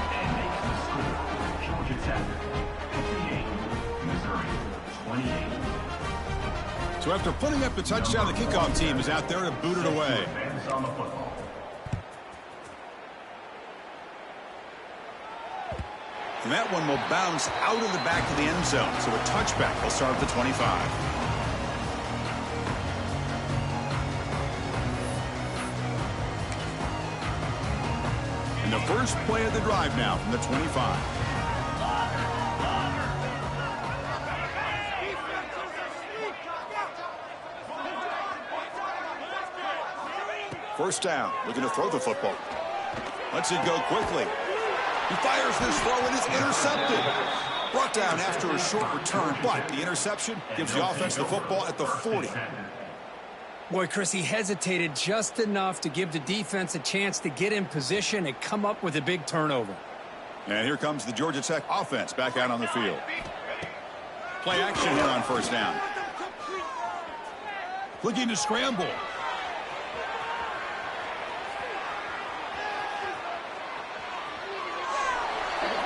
[SPEAKER 1] So after putting up the touchdown, the kickoff team is out there to boot it away. And that one will bounce out of the back of the end zone. So a touchback will start at the 25. And the first play of the drive now from the 25. First down, looking to throw the football. Lets it go quickly. He fires this throw and is intercepted. Brought down after a short return, but the interception gives the offense the football at the 40.
[SPEAKER 2] Boy, Chris, he hesitated just enough to give the defense a chance to get in position and come up with a big turnover.
[SPEAKER 1] And here comes the Georgia Tech offense back out on the field. Play action here on first down. Looking to scramble.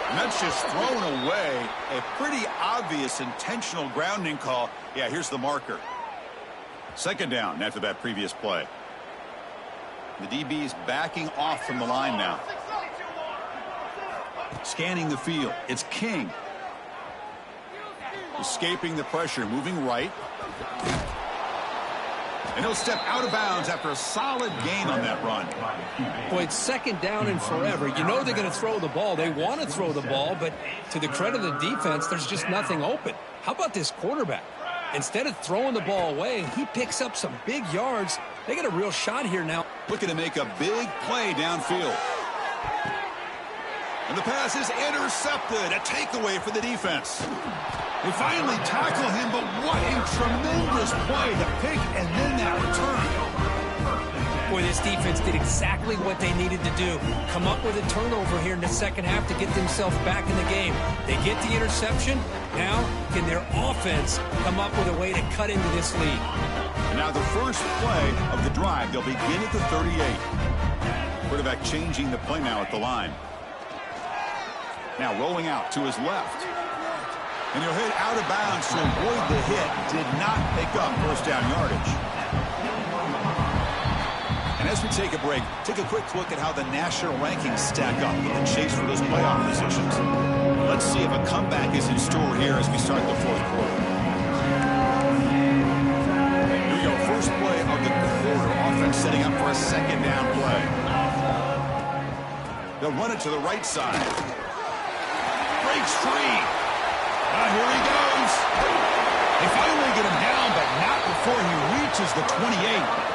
[SPEAKER 1] And that's just thrown away. A pretty obvious intentional grounding call. Yeah, here's the marker. Second down after that previous play. The DB is backing off from the line now. Scanning the field. It's King. Escaping the pressure, moving right. And he'll step out of bounds after a solid gain on that run.
[SPEAKER 2] Boy, it's second down and forever. You know they're going to throw the ball. They want to throw the ball, but to the credit of the defense, there's just nothing open. How about this quarterback? Instead of throwing the ball away, he picks up some big yards. They got a real shot here now.
[SPEAKER 1] Looking to make a big play downfield. And the pass is intercepted. A takeaway for the defense. They finally tackle him, but what a tremendous play. The pick and then that return.
[SPEAKER 2] Boy, this defense did exactly what they needed to do. Come up with a turnover here in the second half to get themselves back in the game. They get the interception. Now, can their offense come up with a way to cut into this lead?
[SPEAKER 1] And now the first play of the drive. They'll begin at the 38. Quarterback changing the play now at the line. Now rolling out to his left. And he'll hit out of bounds to avoid the hit. Did not pick up first down yardage. And as we take a break, take a quick look at how the national rankings stack up in the chase for those playoff positions. Let's see if a comeback is in store here as we start the fourth quarter. Here we go. First play of the quarter. Offense setting up for a second down play. They'll run it to the right side. Breaks free. Here he goes. They finally get him down, but not before he reaches the 28.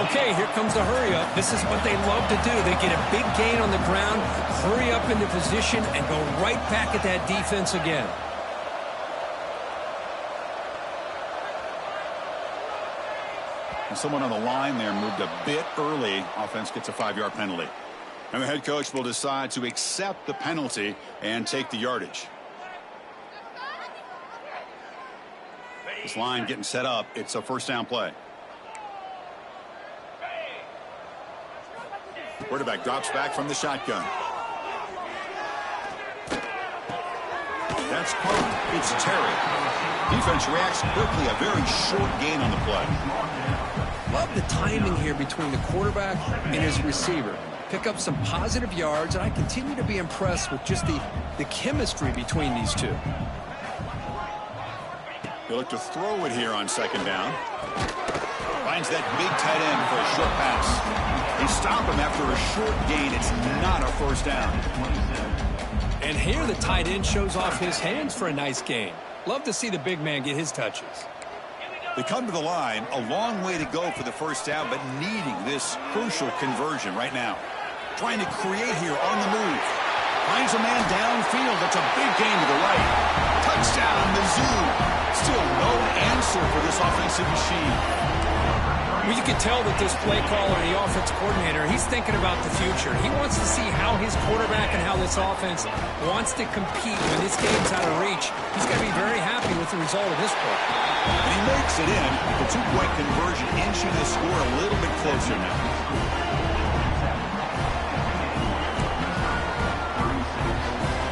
[SPEAKER 2] Okay, here comes the hurry up. This is what they love to do. They get a big gain on the ground, hurry up into position, and go right back at that defense again.
[SPEAKER 1] And someone on the line there moved a bit early. Offense gets a 5-yard penalty. And the head coach will decide to accept the penalty and take the yardage. This line getting set up. It's a first down play. Quarterback drops back from the shotgun. That That's caught. It's Terry. Defense reacts quickly. A very short gain on the play.
[SPEAKER 2] Love the timing here between the quarterback and his receiver. Pick up some positive yards, and I continue to be impressed with just the chemistry between these two.
[SPEAKER 1] He'll look to throw it here on second down. Finds that big tight end for a short pass. They stop him after a short gain. It's not a first down.
[SPEAKER 2] And here the tight end shows off his hands for a nice gain. Love to see the big man get his touches.
[SPEAKER 1] They come to the line, a long way to go for the first down, but needing this crucial conversion right now. Trying to create here on the move. Finds a man downfield. That's a big gain to the right. Touchdown, Mizzou. Still no answer for this offensive machine.
[SPEAKER 2] Well, you can tell that this play caller and the offense coordinator, he's thinking about the future. He wants to see how his quarterback and how this offense wants to compete when this game's out of reach. He's going to be very happy with the result of this play.
[SPEAKER 1] And he makes it in. The two-point conversion inching the score a little bit closer now.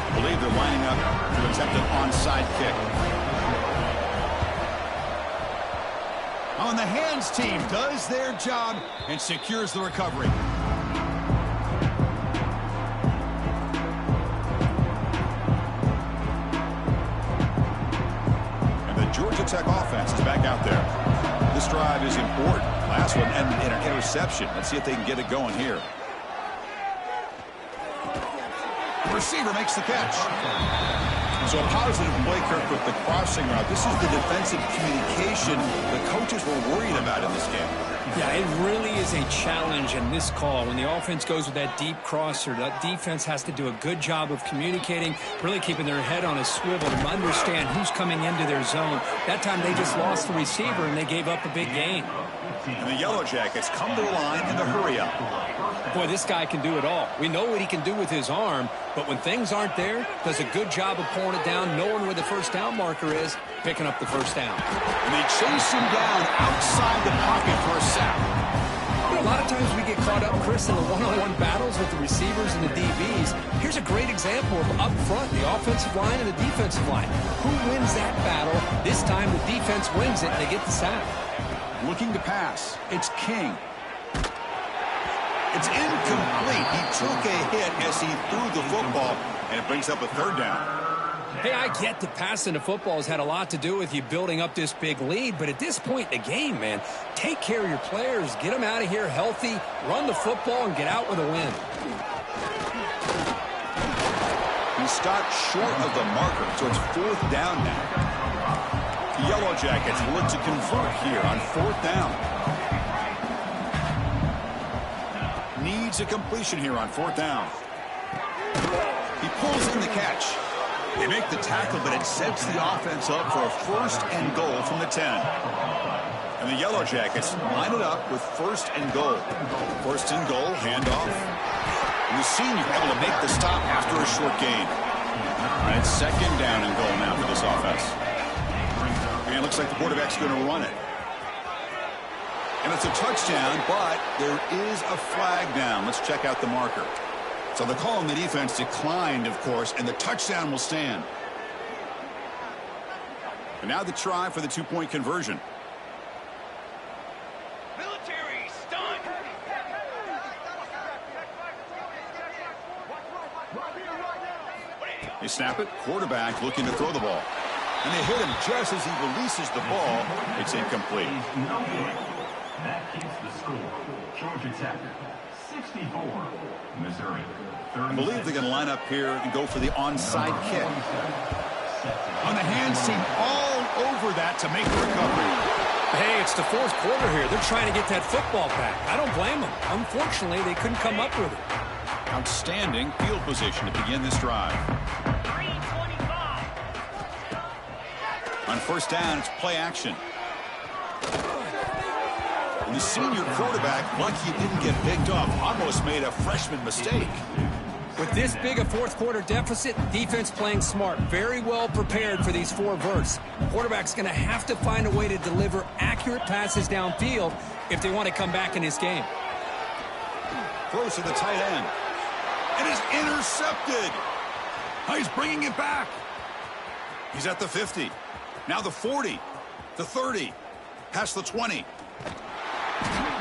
[SPEAKER 1] I believe they're lining up to attempt an onside kick. On the hands team does their job and secures the recovery. And the Georgia Tech offense is back out there. This drive is important. Last one and an interception. Let's see if they can get it going here. The receiver makes the catch. So a positive play, Kirk, with the crossing route. This is the defensive communication the coaches were worried about in this game.
[SPEAKER 2] Yeah, it really is a challenge in this call. When the offense goes with that deep crosser, that defense has to do a good job of communicating, really keeping their head on a swivel to understand who's coming into their zone. That time they just lost the receiver and they gave up a big gain.
[SPEAKER 1] And the Yellow Jackets come to the line in the hurry-up.
[SPEAKER 2] Boy, this guy can do it all. We know what he can do with his arm, but when things aren't there, does a good job of pulling it down, knowing where the first down marker is, picking up the first down.
[SPEAKER 1] And they chase him down outside the pocket for a sack.
[SPEAKER 2] You know, a lot of times we get caught up, Chris, in the one-on-one battles with the receivers and the DBs. Here's a great example of up front, the offensive line and the defensive line. Who wins that battle? This time the defense wins it, and they get the sack.
[SPEAKER 1] Looking to pass. It's King. It's incomplete. He took a hit as he threw the football, and it brings up a third down.
[SPEAKER 2] Hey, I get that passing the football has had a lot to do with you building up this big lead, but at this point in the game, man, take care of your players, get them out of here healthy, run the football, and get out with a win.
[SPEAKER 1] He stopped short of the marker, so it's fourth down now. The Yellow Jackets look to convert here on fourth down. Needs a completion here on fourth down. He pulls in the catch. They make the tackle, but it sets the offense up for a first and goal from the 10. And the Yellow Jackets line it up with first and goal. First and goal, handoff. And the senior able to make the stop after a short gain. And it's second down and goal now for this offense. And it looks like the quarterback's going to run it. And it's a touchdown, but there is a flag down. Let's check out the marker. So the call on the defense declined, of course, and the touchdown will stand. And now the try for the two-point conversion.
[SPEAKER 3] Military stunt.
[SPEAKER 1] They snap it. Quarterback looking to throw the ball. And they hit him just as he releases the ball. It's incomplete.
[SPEAKER 4] That keeps the score. Georgia Tech, 64, Missouri.
[SPEAKER 1] I believe they're going to line up here and go for the onside kick. On the hands team, all over that to make the recovery.
[SPEAKER 2] Hey, it's the fourth quarter here. They're trying to get that football back. I don't blame them. Unfortunately, they couldn't come up with it.
[SPEAKER 1] Outstanding field position to begin this drive.
[SPEAKER 3] 325.
[SPEAKER 1] On first down, it's play action. And the senior quarterback, lucky he didn't get picked off, almost made a freshman mistake.
[SPEAKER 2] With this big a fourth quarter deficit, defense playing smart, very well prepared for these four verts. Quarterback's going to have to find a way to deliver accurate passes downfield if they want to come back in this game.
[SPEAKER 1] Throws to the tight end. And is intercepted. Oh, he's bringing it back. He's at the 50. Now the 40. The 30. Past the 20.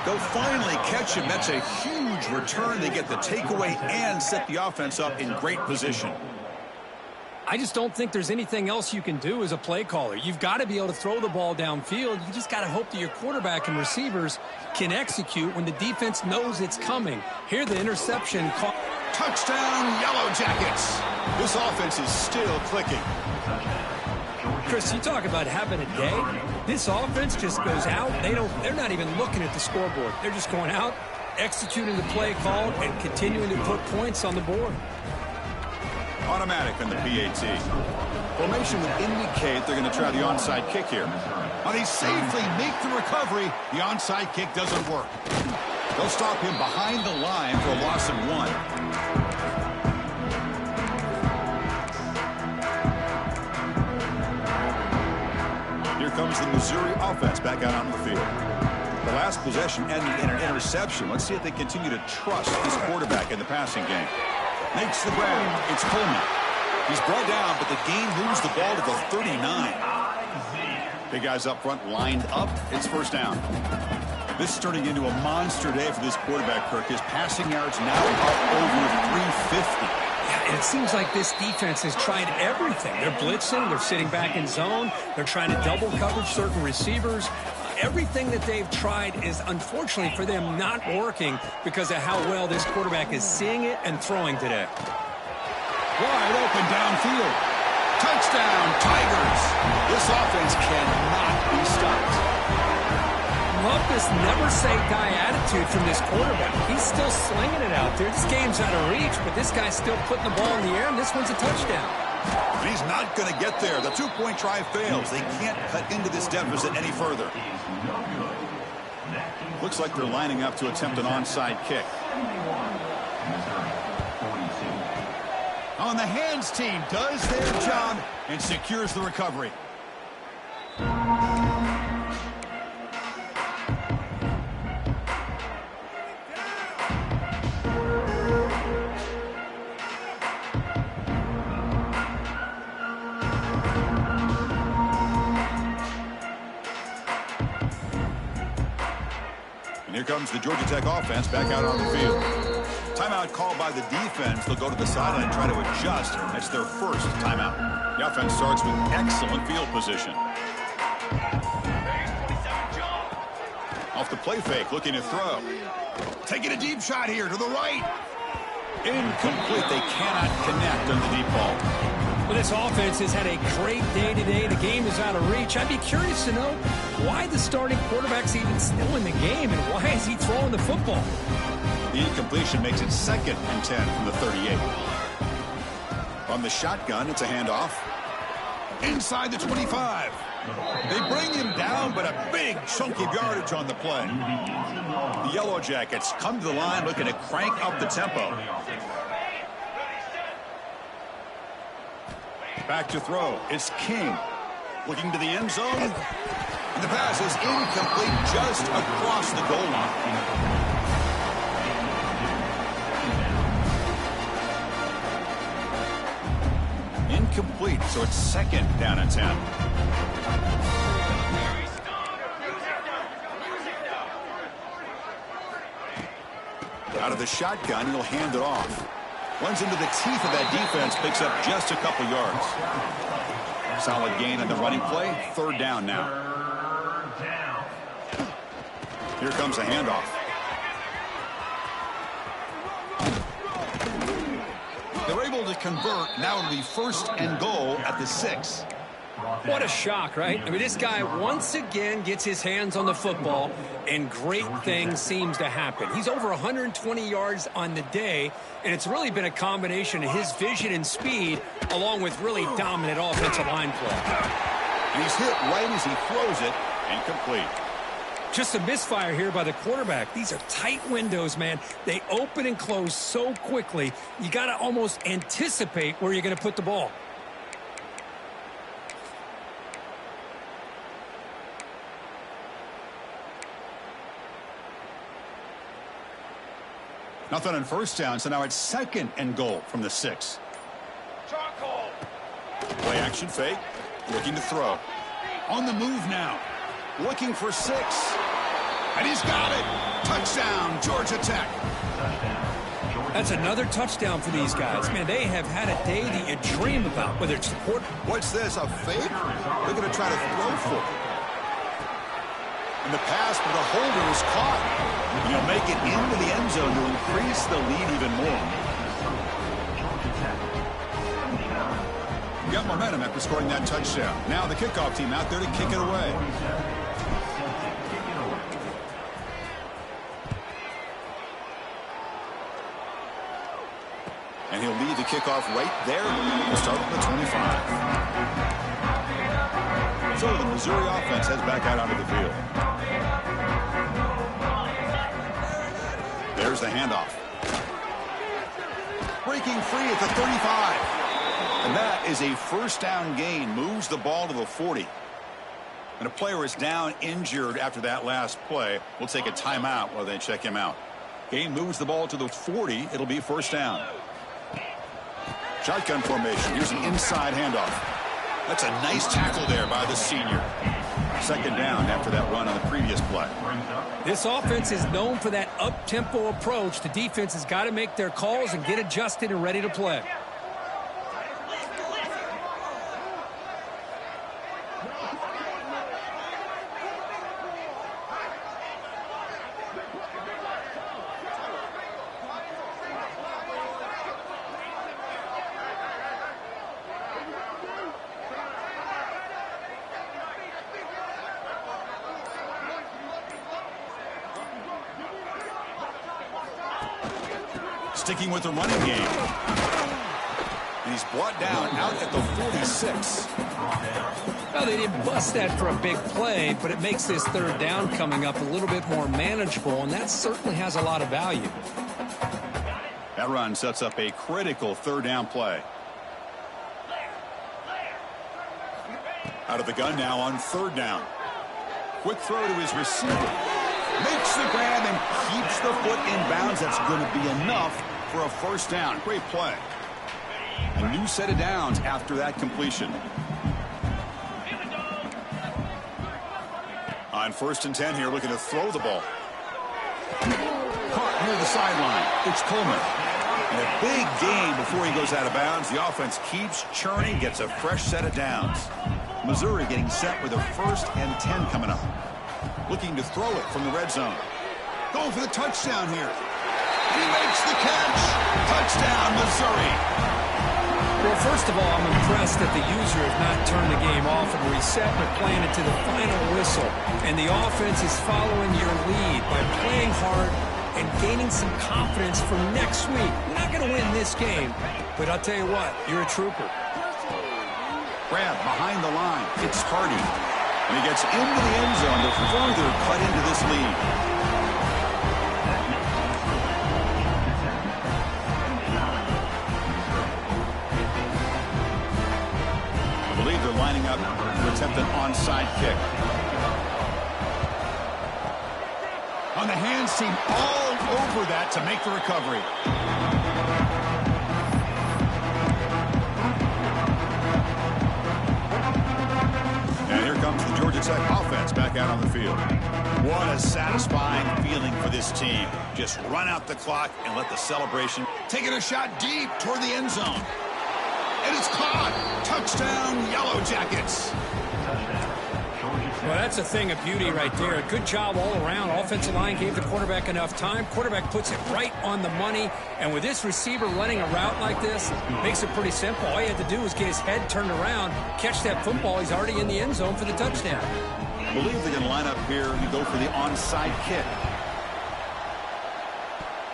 [SPEAKER 1] They'll finally catch him. That's a huge return. They get the takeaway and set the offense up in great position.
[SPEAKER 2] I just don't think there's anything else you can do as a play caller. You've got to be able to throw the ball downfield. You just got to hope that your quarterback and receivers can execute when the defense knows it's coming. Here, the interception.
[SPEAKER 1] Touchdown, Yellow Jackets. This offense is still clicking.
[SPEAKER 2] Chris, you talk about having a day. This offense just goes out. They're not even looking at the scoreboard. They're just going out, executing the play called, and continuing to put points on the board.
[SPEAKER 1] Automatic on the PAT. Formation would indicate they're going to try the onside kick here. Now they safely make the recovery. The onside kick doesn't work. They'll stop him behind the line for a loss of 1. Here comes the Missouri offense back out onto the field. The last possession ended in an interception. Let's see if they continue to trust this quarterback in the passing game. Makes the grab. It's Coleman. He's brought down, but the game moves the ball to the 39. Big guys up front lined up. It's first down. This is turning into a monster day for this quarterback, Kirk. His passing yards now up over 350.
[SPEAKER 2] And it seems like this defense has tried everything. They're blitzing. They're sitting back in zone. They're trying to double coverage certain receivers. Everything that they've tried is, unfortunately for them, not working because of how well this quarterback is seeing it and throwing today.
[SPEAKER 1] Wide open downfield. Touchdown, Tigers. This offense cannot be stopped.
[SPEAKER 2] Love this never-say-die attitude from this quarterback. He's still slinging it out there. This game's out of reach, but this guy's still putting the ball in the air, and this one's a touchdown.
[SPEAKER 1] And he's not going to get there. The two-point try fails. They can't cut into this deficit any further. Looks like they're lining up to attempt an onside kick. On the hands team does their job and secures the recovery. Here comes the Georgia Tech offense back out on the field. Timeout called by the defense. They'll go to the sideline and try to adjust. That's their first timeout. The offense starts with excellent field position. Off the play fake, looking to throw. Taking a deep shot here to the right. Incomplete. They cannot connect on the deep ball.
[SPEAKER 2] Well, this offense has had a great day today. The game is out of reach. I'd be curious to know why the starting quarterback's even still in the game and why is he throwing the football?
[SPEAKER 1] The incompletion makes it 2nd and 10 from the 38. On the shotgun, it's a handoff. Inside the 25. They bring him down, but a big chunk of yardage on the play. The Yellow Jackets come to the line looking to crank up the tempo. Back to throw. It's King. Looking to the end zone. And the pass is incomplete just across the goal line. Incomplete, so it's 2nd down and 10. Out of the shotgun, he'll hand it off. Runs into the teeth of that defense, picks up just a couple yards. Solid gain on the running play. 3rd down now. Here comes a handoff. They're able to convert. Now it'll be 1st and goal at the 6.
[SPEAKER 2] What a shock, right? I mean, this guy once again gets his hands on the football, and great things seems to happen. He's over 120 yards on the day, and it's really been a combination of his vision and speed, along with really dominant offensive line play.
[SPEAKER 1] And he's hit right as he throws it, incomplete.
[SPEAKER 2] Just a misfire here by the quarterback. These are tight windows, man. They open and close so quickly, you got to almost anticipate where you're going to put the ball.
[SPEAKER 1] Nothing on 1st down, so now it's 2nd and goal from the 6.
[SPEAKER 3] Charcoal.
[SPEAKER 1] Play action fake. Looking to throw. On the move now. Looking for 6. And he's got it. Touchdown, Georgia Tech.
[SPEAKER 2] That's another touchdown for these guys. Man, they have had a day that you dream about, whether it's support.
[SPEAKER 1] What's this, a fake? They're going to try to throw for it. In the pass, but the holder is caught. And he'll make it into the end zone to increase the lead even more. Got momentum after scoring that touchdown. Now the kickoff team out there to kick it away. And he'll lead the kickoff right there. We'll start on the 25. So the Missouri offense heads back out onto the field. There's the handoff. Breaking free at the 35. And that is a first down gain. Moves the ball to the 40. And a player is down injured after that last play. We'll take a timeout while they check him out. Gain moves the ball to the 40. It'll be first down. Shotgun formation. Here's an inside handoff. That's a nice tackle there by the senior. Second down after that run on the previous play.
[SPEAKER 2] This offense is known for that up-tempo approach. The defense has got to make their calls and get adjusted and ready to play.
[SPEAKER 1] Sticking with the running game. And he's brought down out at the 46.
[SPEAKER 2] Well, they didn't bust that for a big play, but it makes this third down coming up a little bit more manageable, and that certainly has a lot of value.
[SPEAKER 1] That run sets up a critical third down play. Out of the gun now on third down. Quick throw to his receiver. Makes the grab and keeps the foot in bounds. That's going to be enough for a first down. Great play. A new set of downs after that completion. On first and 10 here, looking to throw the ball. Caught near the sideline. It's Coleman. And a big gain before he goes out of bounds. The offense keeps churning, gets a fresh set of downs. Missouri getting set with a first and 10 coming up. Looking to throw it from the red zone. Going for the touchdown here. He makes the catch. Touchdown, Missouri.
[SPEAKER 2] Well, first of all, I'm impressed that the user has not turned the game off and reset, but playing it to the final whistle. And the offense is following your lead by playing hard and gaining some confidence for next week. You're not going to win this game, but I'll tell you what, you're a trooper.
[SPEAKER 1] Grab behind the line. It's Hardy. And he gets into the end zone to further cut into this lead. I believe they're lining up to attempt an onside kick. On the hands team all over that to make the recovery. Comes the Georgia Tech offense back out on the field. What a satisfying feeling for this team. Just run out the clock and let the celebration. Taking a shot deep toward the end zone. And it's caught. Touchdown, Yellow Jackets.
[SPEAKER 2] Well, that's a thing of beauty right there. Good job all around. Offensive line gave the quarterback enough time. Quarterback puts it right on the money. And with this receiver running a route like this, makes it pretty simple. All you had to do was get his head turned around, catch that football. He's already in the end zone for the touchdown.
[SPEAKER 1] I believe they're going to line up here and go for the onside kick.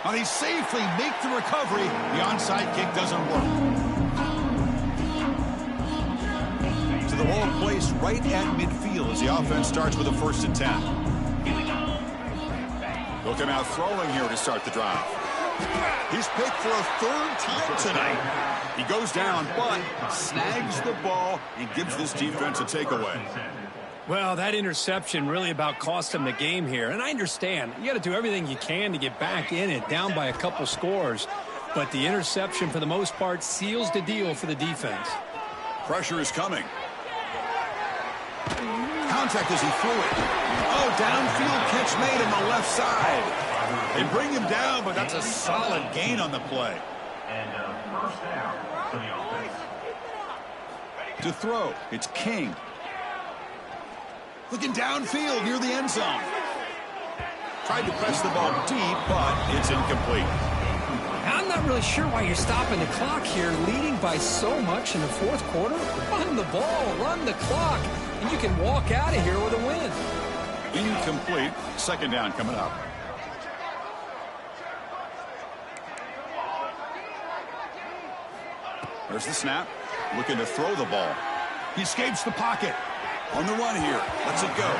[SPEAKER 1] Now they safely make the recovery. The onside kick doesn't work. The ball placed right at midfield as the offense starts with a first and 10. They'll come out throwing here to start the drive. He's picked for a third time tonight. He goes down, but snags the ball and gives this defense a takeaway.
[SPEAKER 2] Well, that interception really about cost him the game here. And I understand. You got to do everything you can to get back in it, down by a couple scores. But the interception, for the most part, seals the deal for the defense.
[SPEAKER 1] Pressure is coming. contact as he threw it. Oh, downfield catch made on the left side. They bring him down, but that's a solid gain on the play.
[SPEAKER 4] And first down for the offense.
[SPEAKER 1] To throw, it's King. Looking downfield near the end zone. Tried to press the ball deep, but it's incomplete.
[SPEAKER 2] I'm not really sure why you're stopping the clock here, leading by so much in the fourth quarter. Run the ball, run the clock, and you can walk out of here with a win.
[SPEAKER 1] Incomplete. Second down coming up. There's the snap. Looking to throw the ball. He escapes the pocket. On the run here. Lets it go.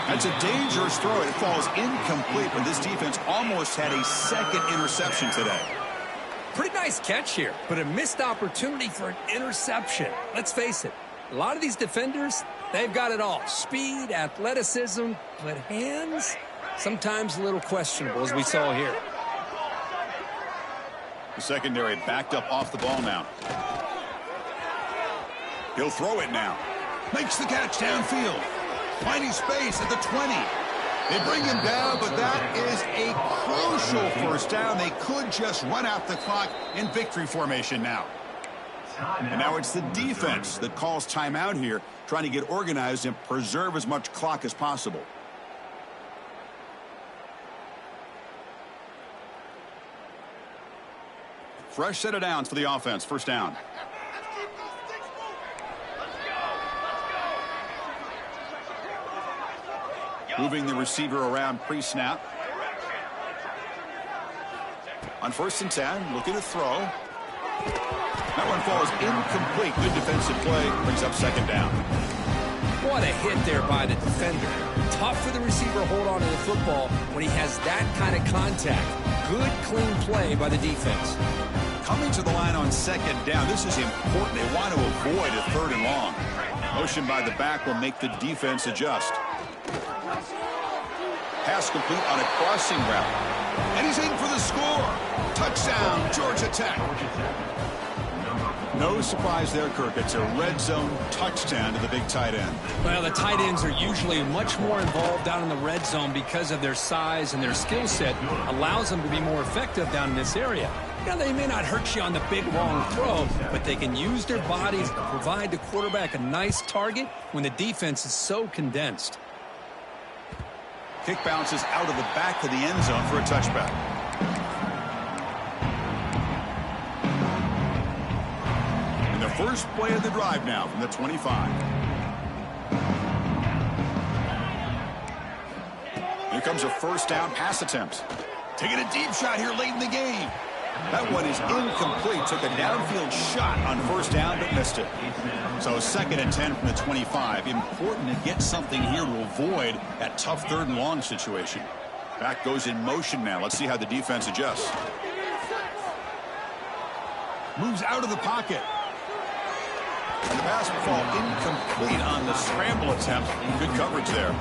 [SPEAKER 1] That's a dangerous throw. It falls incomplete, but this defense almost had a second interception today.
[SPEAKER 2] Pretty nice catch here, but a missed opportunity for an interception. Let's face it, a lot of these defenders, they've got it all. Speed, athleticism, but hands, sometimes a little questionable, as we saw here.
[SPEAKER 1] The secondary backed up off the ball now. He'll throw it now. Makes the catch downfield. Finding space at the 20. They bring him down, but that is a crucial first down. They could just run out the clock in victory formation now. And now it's the defense that calls timeout here, trying to get organized and preserve as much clock as possible. Fresh set of downs for the offense. First down. Moving the receiver around pre-snap. On 1st and 10, looking to throw. That one falls incomplete. Good defensive play. Brings up second down.
[SPEAKER 2] What a hit there by the defender. Tough for the receiver to hold on to the football when he has that kind of contact. Good, clean play by the defense.
[SPEAKER 1] Coming to the line on second down. This is important. They want to avoid a 3rd and long. Motion by the back will make the defense adjust. Pass complete on a crossing route. And he's in for the score. Touchdown, Georgia Tech. No surprise there, Kirk. It's a red zone touchdown to the big tight end.
[SPEAKER 2] Well, the tight ends are usually much more involved down in the red zone because of their size and their skill set allows them to be more effective down in this area. Now, they may not hurt you on the big, long throw, but they can use their bodies to provide the quarterback a nice target when the defense is so condensed.
[SPEAKER 1] Kick bounces out of the back of the end zone for a touchback. And the first play of the drive now from the 25. Here comes a first down pass attempt. Taking a deep shot here late in the game. That one is incomplete. Took a downfield shot on first down, but missed it. So 2nd and 10 from the 25. Important to get something here to avoid that tough 3rd and long situation. Back goes in motion now. Let's see how the defense adjusts. Moves out of the pocket. And the pass will fall incomplete on the scramble attempt. Good coverage there.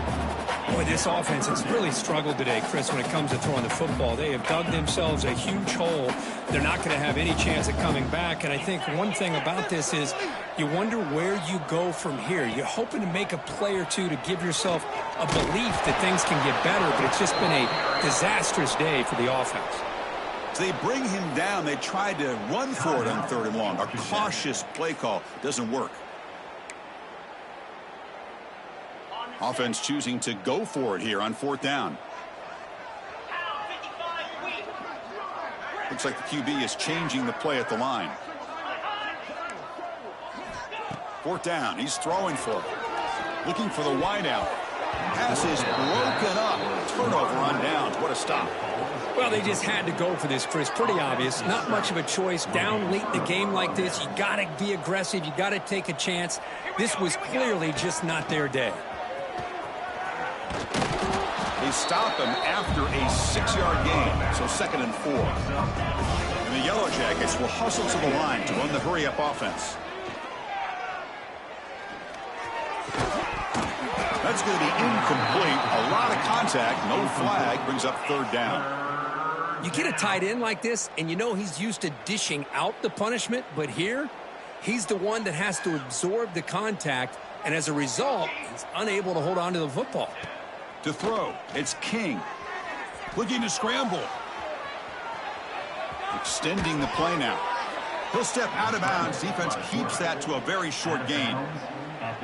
[SPEAKER 2] Boy, this offense has really struggled today, Chris, when it comes to throwing the football. They have dug themselves a huge hole. They're not going to have any chance of coming back. And I think one thing about this is you wonder where you go from here. You're hoping to make a play or two to give yourself a belief that things can get better, but it's just been a disastrous day for the offense.
[SPEAKER 1] They bring him down. They tried to run for it on 3rd and long. A cautious play call doesn't work. Offense choosing to go for it here on 4th down. Looks like the QB is changing the play at the line. 4th down. He's throwing for it. Looking for the wideout. Pass is broken up. Turnover on downs. What a stop.
[SPEAKER 2] Well, they just had to go for this, Chris. Pretty obvious. Not much of a choice. Down late in the game like this, you got to be aggressive. You got to take a chance. This was clearly just not their day.
[SPEAKER 1] They stop him after a 6-yard gain, so 2nd and 4. And the Yellow Jackets will hustle to the line to run the hurry-up offense. That's going to be incomplete. A lot of contact, no flag, brings up 3rd down.
[SPEAKER 2] You get a tight end like this, and you know he's used to dishing out the punishment, but here, he's the one that has to absorb the contact And as a result, he's unable to hold on to the football.
[SPEAKER 1] To throw, it's King. Looking to scramble. Extending the play now. He'll step out of bounds. Defense keeps that to a very short gain.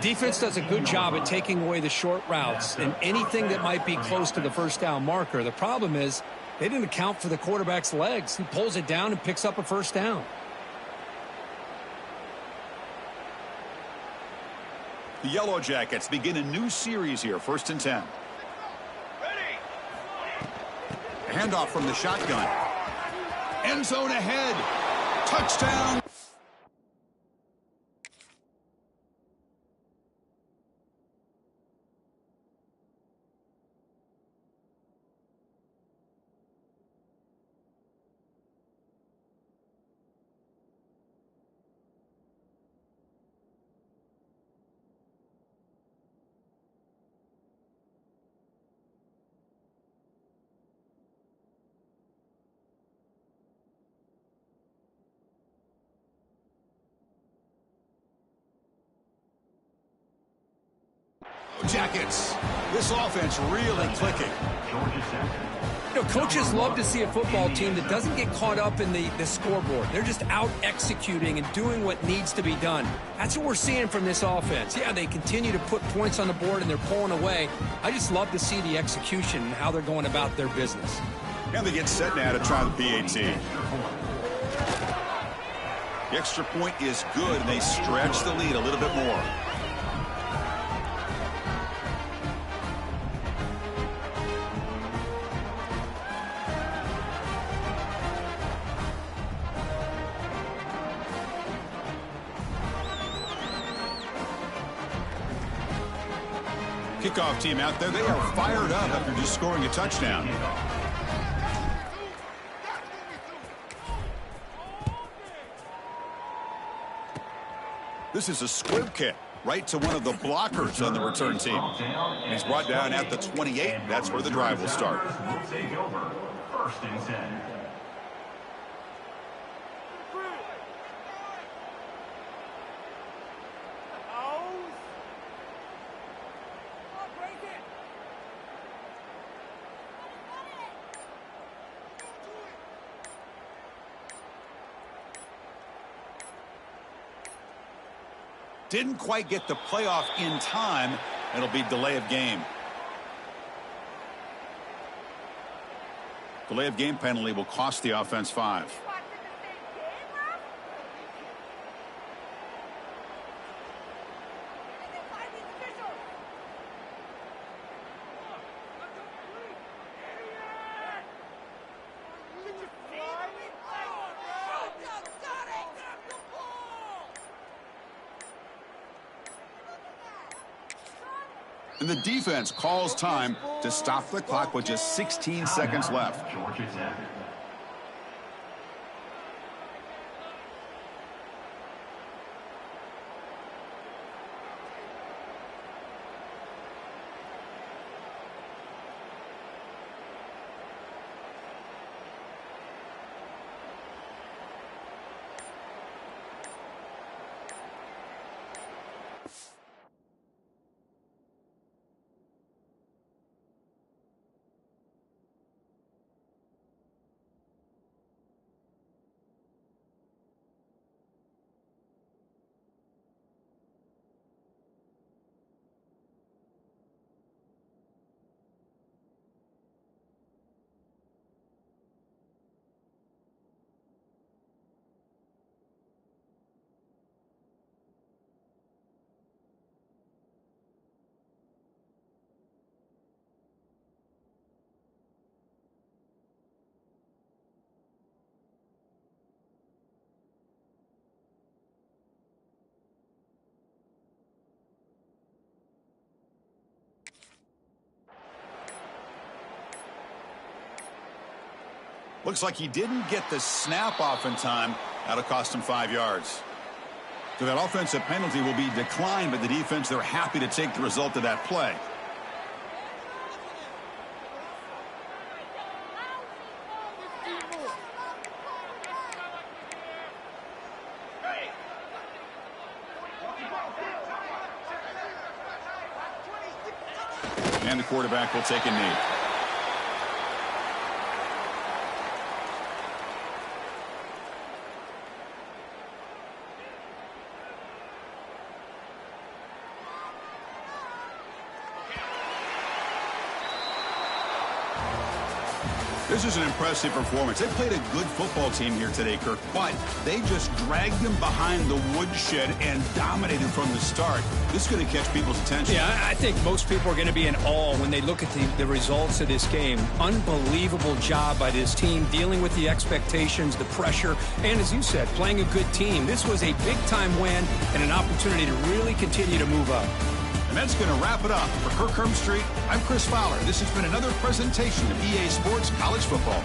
[SPEAKER 2] Defense does a good job at taking away the short routes and anything that might be close to the first down marker. The problem is they didn't account for the quarterback's legs. He pulls it down and picks up a first down.
[SPEAKER 1] The Yellow Jackets begin a new series here, 1st and 10. A handoff from the shotgun. End zone ahead. Touchdown. Jackets. This offense really clicking.
[SPEAKER 2] You know, coaches love to see a football team that doesn't get caught up in the scoreboard. They're just out executing and doing what needs to be done. That's what we're seeing from this offense. Yeah, they continue to put points on the board and they're pulling away. I just love to see the execution and how they're going about their business.
[SPEAKER 1] And they get set now to try the PAT. The extra point is good, and they stretch the lead a little bit more. Kickoff team out there, they are fired up after just scoring a touchdown. This is a squib kick right to one of the blockers on the return team. And he's brought down at the 28. That's where the drive will start.
[SPEAKER 4] Will take over 1st and 10.
[SPEAKER 1] Didn't quite get the playoff in time. It'll be delay of game. Delay of game penalty will cost the offense 5. And the defense calls time to stop the clock with just 16 seconds left.
[SPEAKER 4] Georgia Tech.
[SPEAKER 1] Looks like he didn't get the snap off in time. That'll cost him 5 yards. So that offensive penalty will be declined by the defense. They're happy to take the result of that play. And the quarterback will take a knee. This is an impressive performance. They played a good football team here today, Kirk, but they just dragged them behind the woodshed and dominated from the start. This is going to catch people's attention.
[SPEAKER 2] Yeah, I think most people are going to be in awe when they look at the results of this game. Unbelievable job by this team, dealing with the expectations, the pressure, and as you said, playing a good team. This was a big-time win and an opportunity to really continue to move up.
[SPEAKER 1] And that's going to wrap it up. For Kirk Herbstreit, I'm Chris Fowler. This has been another presentation of EA Sports College Football.